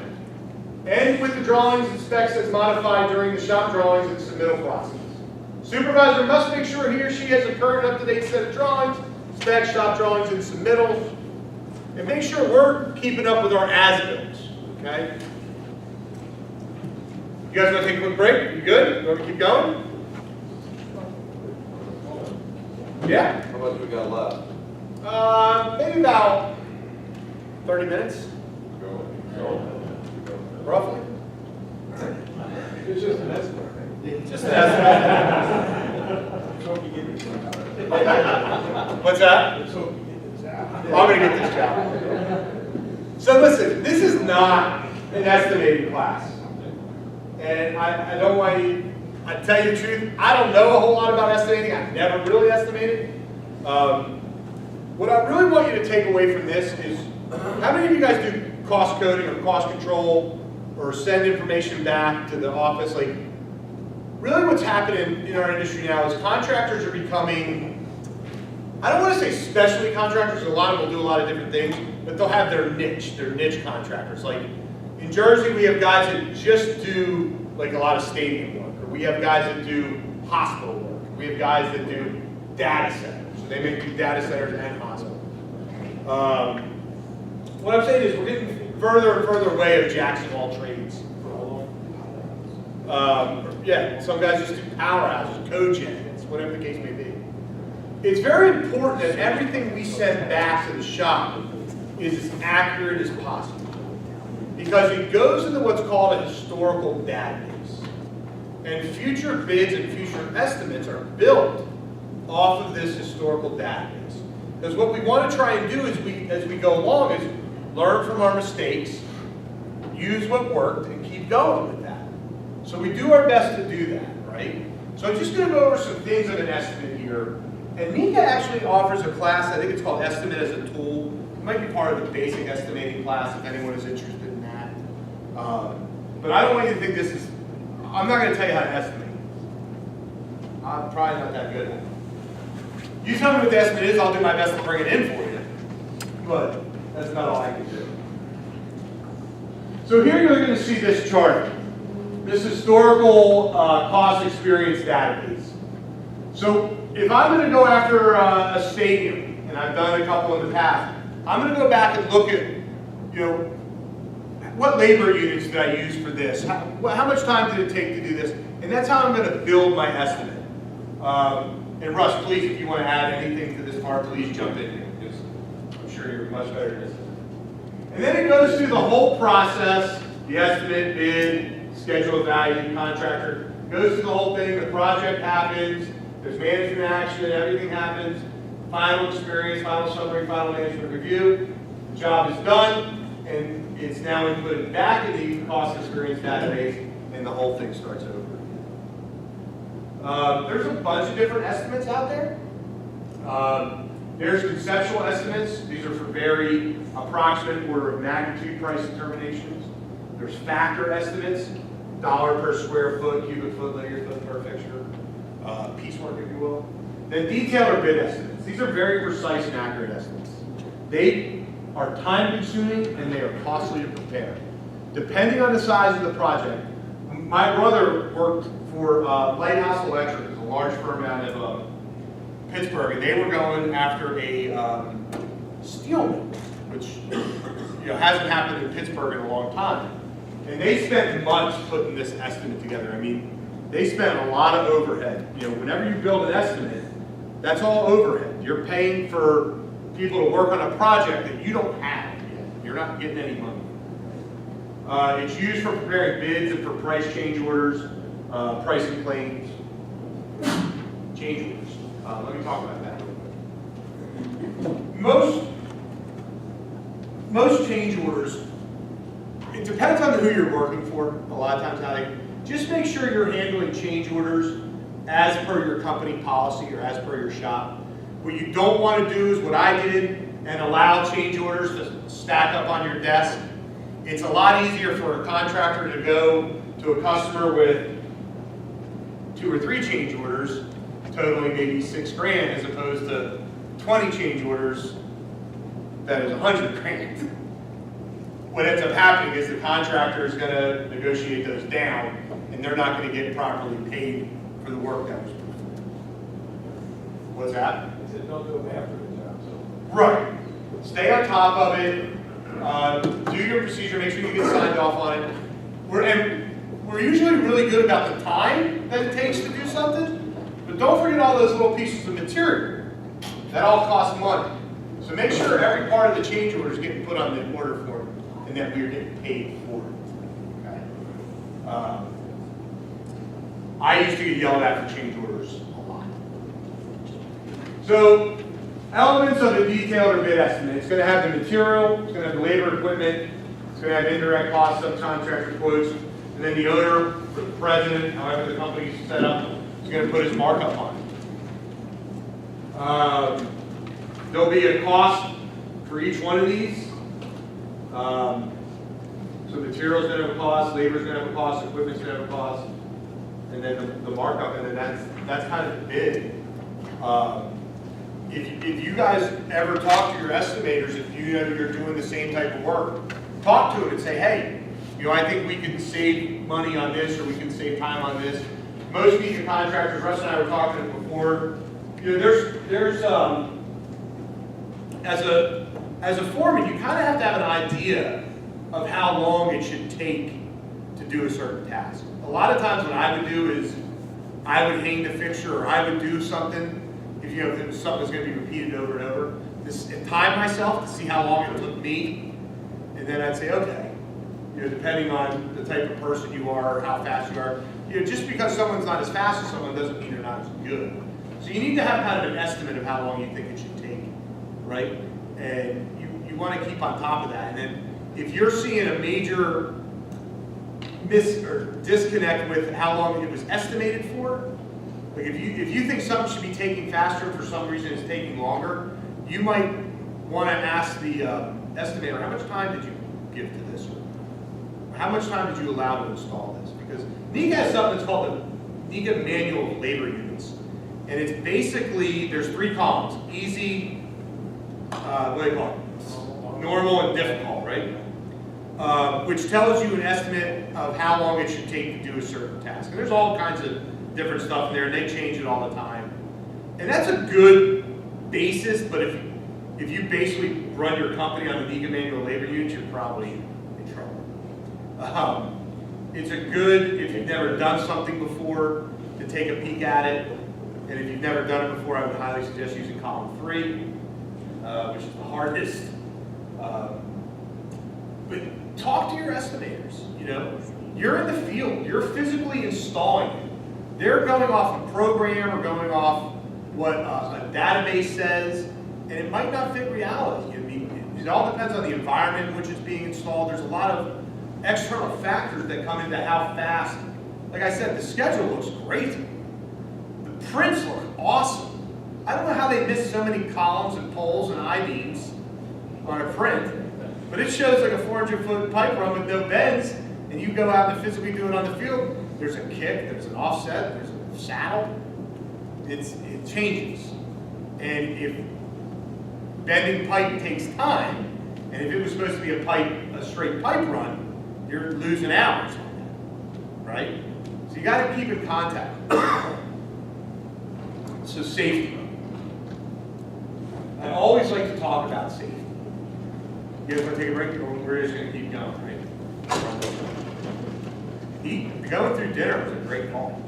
And with the drawings and specs as modified during the shop drawings and submittal process. Supervisor must make sure he or she has a current up-to-date set of drawings, specs, shop drawings, and submittals. And make sure we're keeping up with our as-bills. Okay? You guys want to take a quick break? You good? You want me to keep going? Yeah. How much we got left? Maybe about 30 minutes, roughly. It's just an estimate. Just an estimate. What's that? Let's hope you get this out. I'm gonna get this job. So listen, this is not an estimating class. And I don't want you, I tell you the truth, I don't know a whole lot about estimating. I've never really estimated. What I really want you to take away from this is, how many of you guys do cost coding or cost control or send information back to the office? Like, really what's happening in our industry now is contractors are becoming, I don't want to say specialty contractors, a lot of them will do a lot of different things, but they'll have their niche contractors. Like in Jersey, we have guys that just do like a lot of stadium work, or we have guys that do hospital work, we have guys that do data centers, so they make do data centers and hospitals. What I'm saying is we're getting further and further away of jacks of all trades. Yeah, some guys just do powerhouses, cogens, whatever the case may be. It's very important that everything we send back to the shop is as accurate as possible, because it goes into what's called a historical database. And future bids and future estimates are built off of this historical database. Because what we want to try and do is, as we go along, is learn from our mistakes, use what worked, and keep going with that. So we do our best to do that, right? So I'm just going to go over some things of an estimate here. And Mika actually offers a class, I think it's called Estimate as a Tool. It might be part of the basic estimating class if anyone is interested in that. But I don't want you to think this is, I'm not going to tell you how to estimate. I'm probably not that good at it. You tell me what the estimate is, I'll do my best to bring it in for you. But that's not all I can do. So here you're going to see this chart. This historical cost experience database. So if I'm going to go after a stadium, and I've done a couple in the past, I'm going to go back and look at, what labor units did I use for this? How much time did it take to do this? And that's how I'm going to build my estimate. And Russ, please, if you want to add anything to this part, please jump in here, because I'm sure you're much better at this. And then it goes through the whole process, the estimate, bid, schedule of value, contractor, goes through the whole thing, the project happens, there's management action, everything happens, final experience, final summary, final management review, the job is done, and it's now inputted back in the cost experience database, and the whole thing starts over. There's a bunch of different estimates out there. There's conceptual estimates. These are for very approximate order of magnitude price determinations. There's factor estimates, dollar per square foot, cubic foot, linear foot per fixture, piecework if you will. Then detail or bid estimates. These are very precise and accurate estimates. They are time consuming and they are costly to prepare. Depending on the size of the project, my brother worked for Lighthouse Electric, it's a large firm out of Pittsburgh, and they were going after a steel mill, which hasn't happened in Pittsburgh in a long time. And they spent months putting this estimate together. I mean, they spent a lot of overhead. Whenever you build an estimate, that's all overhead. You're paying for people to work on a project that you don't have yet. You're not getting any money. It's used for preparing bids and for price change orders, pricing claims, change orders. Let me talk about that real quick. Most change orders, it depends on who you're working for. A lot of times how they, just make sure you're handling change orders as per your company policy or as per your shop. What you don't want to do is what I did and allow change orders to stack up on your desk. It's a lot easier for a contractor to go to a customer with 2 or 3 change orders, totaling maybe $6,000, as opposed to 20 change orders that is $100,000. What ends up happening is the contractor is going to negotiate those down, and they're not going to get properly paid for the work that was performed. What's that? I said, don't do them after the job, so. Right. Stay on top of it. Do your procedure. Make sure you get signed off on it. We're usually really good about the time that it takes to do something, but don't forget all those little pieces of material. That all costs money. So make sure every part of the change order is getting put on the order form and that we're getting paid for it. Okay? I used to get yelled at for change orders a lot. So elements of a detailed or bid estimate. It's going to have the material, it's going to have the labor, equipment, it's going to have indirect costs, subcontractor quotes, and then the owner, or the president, however the company's set up, is going to put his markup on it. There'll be a cost for each one of these. So material's going to have a cost, labor's going to have a cost, equipment's going to have a cost, and then the markup, and then that's kind of the bid. If you guys ever talk to your estimators, if you know you're doing the same type of work, talk to them and say, hey, I think we can save money on this, or we can save time on this. Most of these contractors, Russ and I were talking before, there's as a foreman, you kind of have to have an idea of how long it should take to do a certain task. A lot of times what I would do is I would hang the fixture, or I would do something, if it was something that's going to be repeated over and over, and time myself to see how long it took me, and then I'd say, okay, depending on the type of person you are, or how fast you are, just because someone's not as fast as someone doesn't mean they're not as good. So you need to have kind of an estimate of how long you think it should take, right? And you want to keep on top of that. And then if you're seeing a major disconnect with how long it was estimated for, like if you think something should be taking faster and for some reason it's taking longer, you might want to ask the estimator, how much time did you give to this? Or how much time did you allow to install this? Because NECA has something that's called the NECA Manual of Labor Units. And it's basically, there's 3 columns: easy, what do you call it? Normal and difficult, right? Which tells you an estimate of how long it should take to do a certain task. And there's all kinds of different stuff in there, and they change it all the time. And that's a good basis, but if you basically run your company on the NECA Manual of Labor Units, you're probably in trouble. It's a good, if you've never done something before, to take a peek at it. And if you've never done it before, I would highly suggest using column 3, which is the hardest. But talk to your estimators. You're in the field. You're physically installing it. They're going off a program or going off what a database says, and it might not fit reality. I mean, it all depends on the environment in which it's being installed. There's a lot of external factors that come into how fast. Like I said, the schedule looks great. The prints look awesome. I don't know how they missed so many columns and poles and I-beams on a print, but it shows like a 400-foot pipe run with no bends, and you go out and physically do it on the field. There's a kick, there's an offset, there's a saddle. It changes. And if bending pipe takes time, and if it was supposed to be a straight pipe run, you're losing hours on that, right? So you got to keep in contact. So safety. I always like to talk about safety. You guys want to take a break? Or we're just going to keep going, right? Going through dinner was a great call.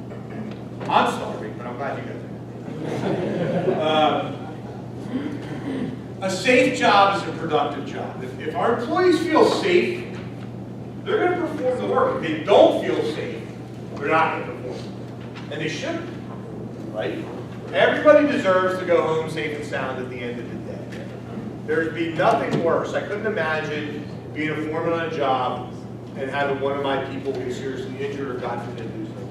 I'm starving, but I'm glad you guys are. A safe job is a productive job. If our employees feel safe, they're going to perform the work. If they don't feel safe, they're not going to perform. And they shouldn't, right? Everybody deserves to go home safe and sound at the end of the day. There'd be nothing worse. I couldn't imagine being a foreman on a job and having one of my people get seriously injured or God forbid lose them.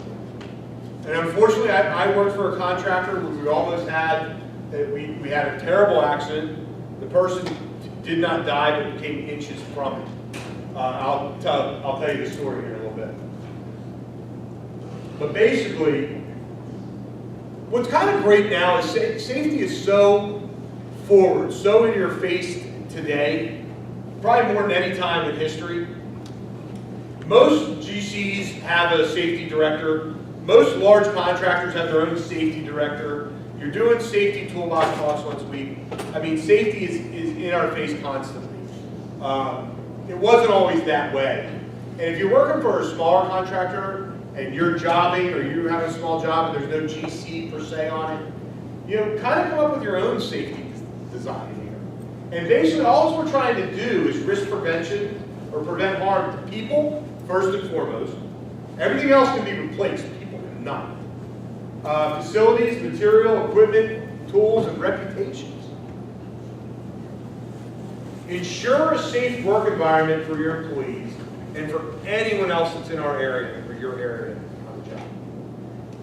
And unfortunately, I worked for a contractor where we almost had, we had a terrible accident. The person did not die, but came inches from it. I'll tell you the story here in a little bit. But basically, what's kind of great now is safety is so forward, so in your face today, probably more than any time in history. Most GCs have a safety director. Most large contractors have their own safety director. You're doing safety toolbox talks once a week. I mean, safety is in our face constantly. It wasn't always that way. And if you're working for a smaller contractor and you're jobbing or you have a small job and there's no GC per se on it, kind of come up with your own safety design here. And basically, all we're trying to do is risk prevention or prevent harm to people, first and foremost. Everything else can be replaced, people cannot. Facilities, material, equipment, tools, and reputations. Ensure a safe work environment for your employees and for anyone else that's in our area, or your area on the job.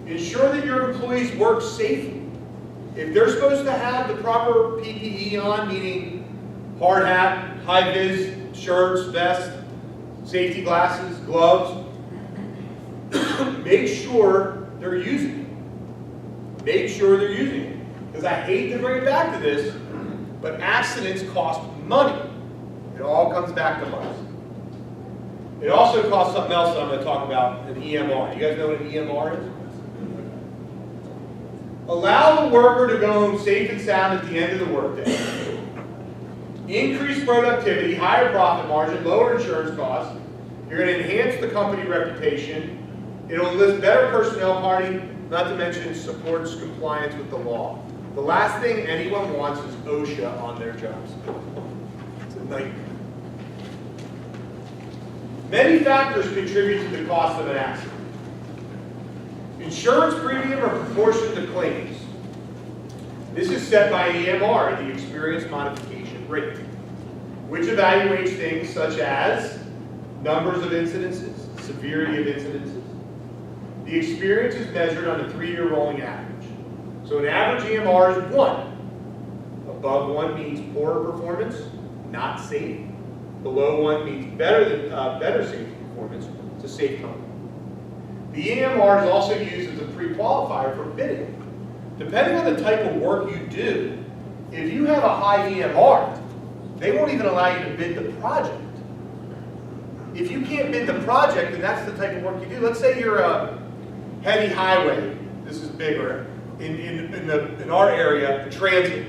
Ensure that your employees work safely. If they're supposed to have the proper PPE on, meaning hard hat, high-vis shirts, vest, safety glasses, gloves, make sure they're using it. Make sure they're using it. Because I hate to bring it back to this, but accidents cost money. It all comes back to money. It also costs something else that I'm going to talk about, an EMR. You guys know what an EMR is? Allow the worker to go home safe and sound at the end of the workday. Increase productivity, higher profit margin, lower insurance costs. You're going to enhance the company reputation. It'll enlist better personnel party, not to mention it supports compliance with the law. The last thing anyone wants is OSHA on their jobs. It's a nightmare. Many factors contribute to the cost of an accident. Insurance premium are proportionate to claims. This is set by EMR, the experience modification rate, which evaluates things such as numbers of incidences, severity of incidences. The experience is measured on a 3-year rolling average. So an average EMR is 1. Above 1 means poorer performance, not safe. Below 1 means better safety performance. It's a safe company. The EMR is also used as a pre-qualifier for bidding. Depending on the type of work you do, if you have a high EMR, they won't even allow you to bid the project. If you can't bid the project, then that's the type of work you do. Let's say you're a heavy highway. This is bigger. In our area, the transit.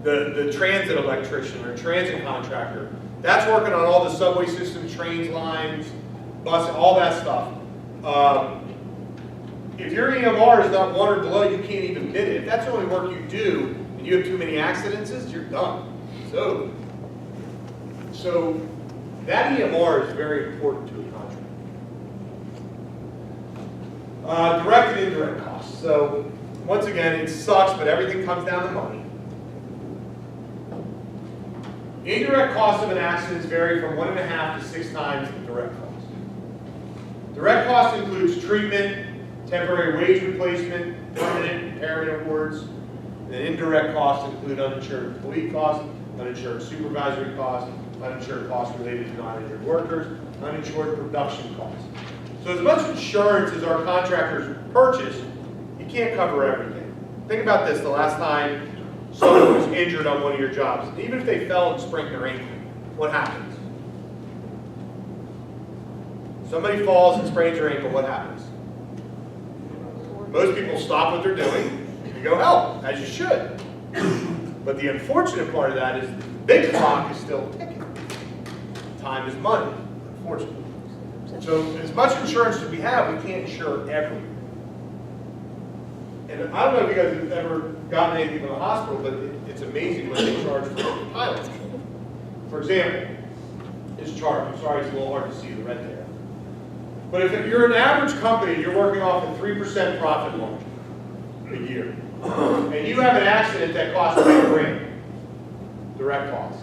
The transit electrician or transit contractor. That's working on all the subway systems, trains, lines, buses, all that stuff. If your EMR is not 1 or below, you can't even bid it. If that's the only work you do and you have too many accidents, you're done. So that EMR is very important to a contract. Direct and indirect costs. So once again, it sucks, but everything comes down to money. Indirect costs of an accident vary from 1.5 to 6 times the direct cost. Direct cost includes treatment, temporary wage replacement, permanent impairment awards. And indirect costs include uninsured employee costs, uninsured supervisory costs, uninsured costs related to non-injured workers, uninsured production costs. So as much insurance as our contractors purchase, you can't cover everything. Think about this, the last time someone was injured on one of your jobs, and even if they fell and sprained their ankle, what happens? Somebody falls and sprains their ankle, what happens? Most people stop what they're doing and go help, as you should. But the unfortunate part of that is the big clock is still ticking. Time is money, unfortunately. So as much insurance as we have, we can't insure everything. And I don't know if you guys have ever gotten anything from the hospital, but it's amazing what they charge for pilots. For example, this chart, I'm sorry it's a little hard to see the red there. But if you're an average company and you're working off a 3% profit margin a year, and you have an accident that costs $10,000, direct costs.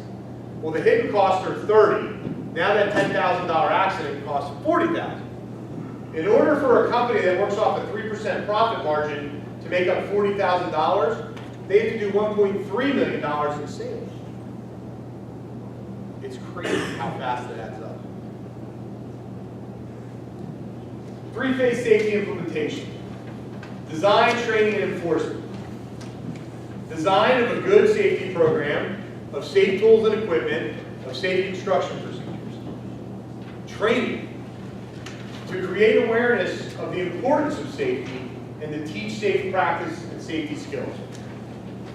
Well, the hidden costs are $30,000. Now that $10,000 accident costs $40,000. In order for a company that works off a 3% profit margin to make up $40,000, they have to do $1.3 million in sales. It's crazy how fast it adds up. 3-phase safety implementation. Design, training, and enforcement. Design of a good safety program, of safe tools and equipment, of safe instruction procedures. Training. To create awareness of the importance of safety and to teach safe practice and safety skills.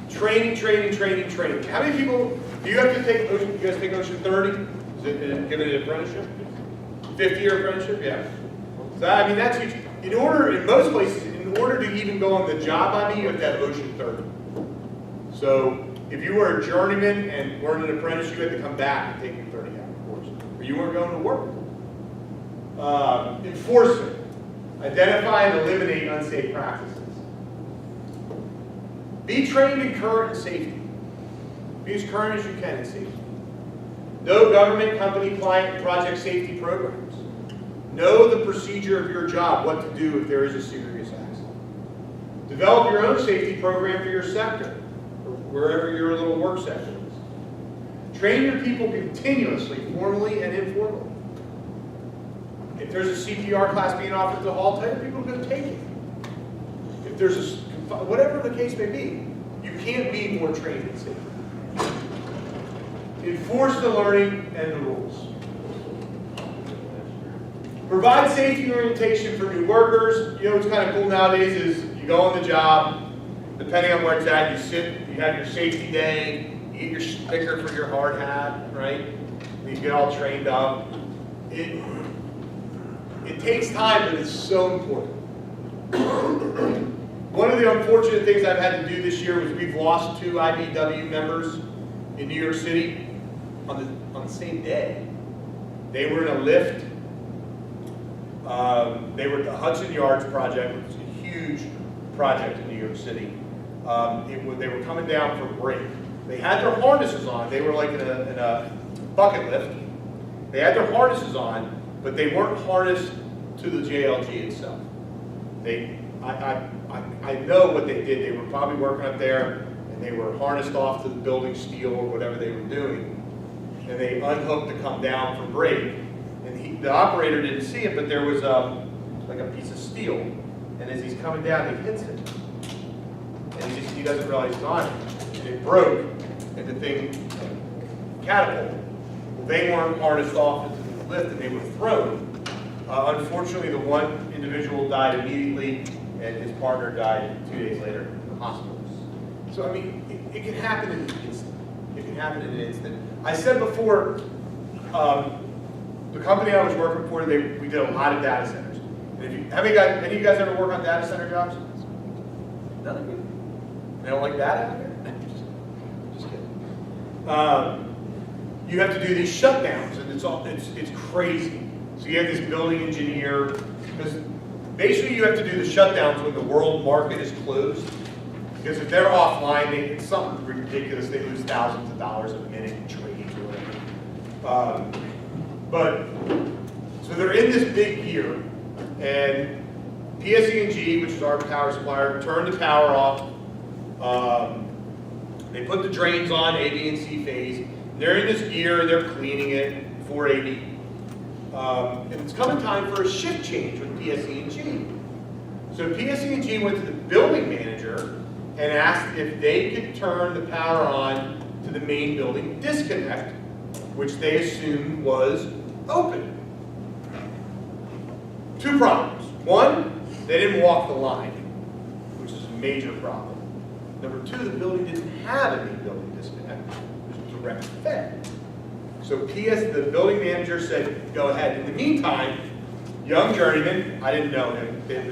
Training, training, training, training. How many people, do you have to take Ocean, you guys take Ocean 30? Is it given an apprenticeship? 50-year apprenticeship? Yeah. So, I mean, that's huge. In most places, in order to even go on the job, you have to have Ocean 30. So, If you were a journeyman and weren't an apprentice, you had to come back and take your 30-hour course, or you weren't going to work. Enforcement. Identify and eliminate unsafe practices. Be trained in current and safety. Be as current as you can in safety. Know government, company, client, and project safety programs. Know the procedure of your job, what to do if there is a serious accident. Develop your own safety program for your sector, or wherever your little work sector is. Train your people continuously, formally and informally. If there's a CPR class being offered at the hall, tell your people to go take it. If there's a, whatever the case may be, you can't be more trained in safety. Enforce the learning and the rules. Provide safety orientation for new workers. You know what's kind of cool nowadays is you go on the job, depending on where it's at, you sit, you have your safety day, you get your sticker for your hard hat, right? You get all trained up. It takes time, but it's so important. One of the unfortunate things I've had to do this year was we've lost 2 IBW members in New York City on the same day. They were in a lift. They were at the Hudson Yards project, which is a huge project in New York City. They were coming down for a break. They had their harnesses on. They were like in a bucket lift. They had their harnesses on, but they weren't harnessed to the JLG itself. I know what they did. They were probably working up there, and they were harnessed off to the building steel or whatever they were doing, and they unhooked to come down for break. And the operator didn't see it, but there was like a piece of steel, and as he's coming down, he hits it, and he doesn't realize it's on it, and it broke, and the thing catapulted. Well, they weren't harnessed off into the lift, and they were thrown. Unfortunately, the one individual died immediately, and his partner died 2 days later in the hospital. So, I mean, it can happen in an instant. It can happen in an instant. I said before, the company I was working for, we did a lot of data centers. And any of you guys ever work on data center jobs? None of you? They don't like data out here? Just kidding. You have to do these shutdowns, and it's crazy. So you have this building engineer, because basically you have to do the shutdowns when the world market is closed. Because if they're offline, it's something ridiculous. They lose thousands of dollars a minute in trades or whatever. So they're in this big gear, and PSE&G, which is our power supplier, turned the power off. They put the drains on, A, B, and C phase. They're in this gear, they're cleaning it, 480. And it's coming time for a shift change with PSE&G. So PSE&G went to the building manager and asked if they could turn the power on to the main building disconnect, which they assumed was open. 2 problems. One, they didn't walk the line, which is a major problem. Number 2, the building didn't have a main building disconnect. It was direct fed. So the building manager said, go ahead. In the meantime, young journeyman, I didn't know him. It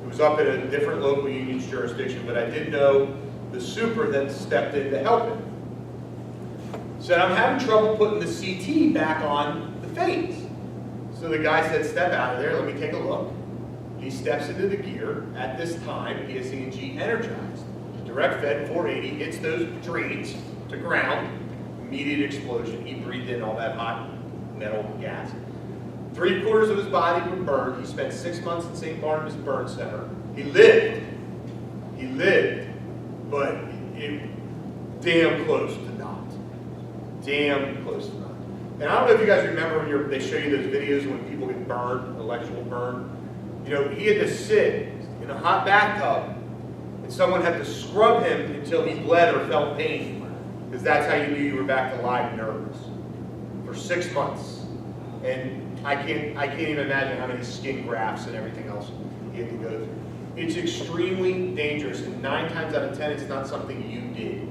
was up at a different local union's jurisdiction, but I did know the super that stepped in to help him. Said, I'm having trouble putting the CT back on the phase. So the guy said, step out of there, let me take a look. He steps into the gear. At this time, PSE&G energized. Direct fed 480 hits those drains to ground. Immediate explosion. He breathed in all that hot metal gas. 3/4 of his body were burned. He spent 6 months in St. Barnabas Burn Center. He lived, but damn close to not. Damn close to not. And I don't know if you guys remember when they show you those videos when people get burned, electrical burn. You know, he had to sit in a hot bathtub, and someone had to scrub him until he bled or felt pain. Because that's how you knew you were back to live nerves for 6 months. And I can't even imagine how many skin grafts and everything else he had to go through. It's extremely dangerous, and 9 times out of 10, it's not something you did.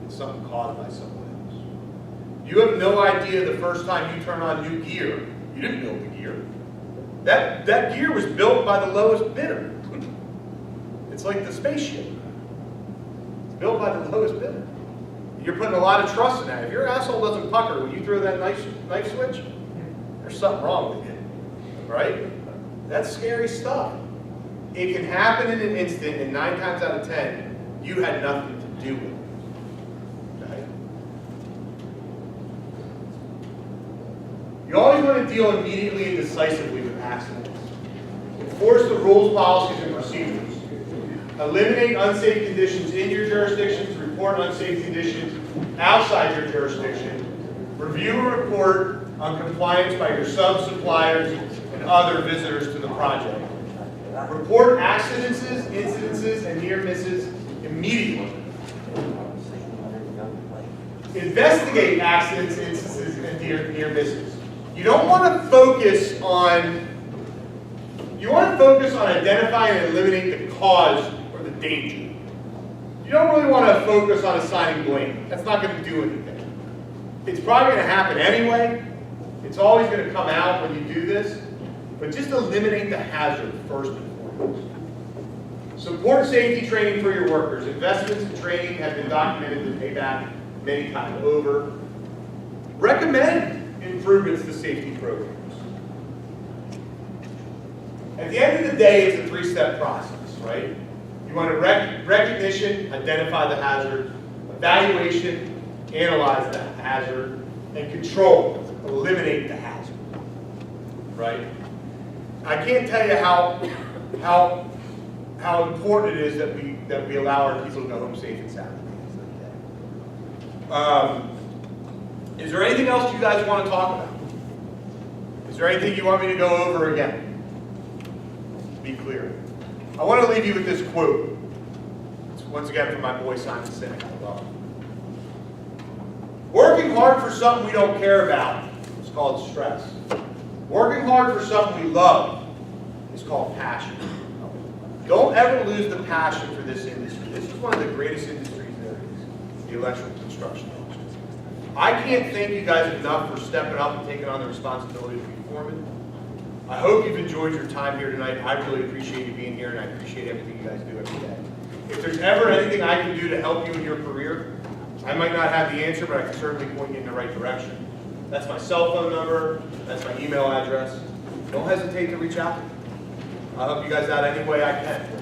It's something caused by someone else. You have no idea the first time you turn on new gear. You didn't build the gear. That gear was built by the lowest bidder. It's like the spaceship. built by the lowest bidder. You're putting a lot of trust in that. If your asshole doesn't pucker when you throw that knife switch, there's something wrong with it, right? That's scary stuff. It can happen in an instant, and 9 times out of 10, you had nothing to do with it. Okay? You always want to deal immediately and decisively with accidents. Enforce the rules, policies, and procedures. Eliminate unsafe conditions in your jurisdictions. Report unsafe conditions outside your jurisdiction. Review and report on compliance by your sub-suppliers and other visitors to the project. Report accidents, incidences, and near misses immediately. Investigate accidents, instances, and near misses. You don't want to focus on, identifying and eliminating the cause or the danger. You don't really want to focus on assigning blame. That's not going to do anything. It's probably going to happen anyway. It's always going to come out when you do this. But just eliminate the hazard first and foremost. Support safety training for your workers. Investments in training have been documented to pay back many times over. Recommend improvements to safety programs. At the end of the day, it's a 3-step process, right? You want to recognition, identify the hazard, evaluation, analyze the hazard, and control, eliminate the hazard, right? I can't tell you how important it is that we allow our people to go home safe and sound. Is there anything else you guys want to talk about? Is there anything you want me to go over again? Be clear. I want to leave you with this quote. It's once again from my boy Simon Sinek. I love him. Working hard for something we don't care about is called stress. Working hard for something we love is called passion. Don't ever lose the passion for this industry. This is one of the greatest industries there is, the electrical construction industry. I can't thank you guys enough for stepping up and taking on the responsibility to be foreman. I hope you've enjoyed your time here tonight. I really appreciate you being here, and I appreciate everything you guys do every day. If there's ever anything I can do to help you in your career, I might not have the answer, but I can certainly point you in the right direction. That's my cell phone number. That's my email address. Don't hesitate to reach out to me. I'll help you guys out any way I can.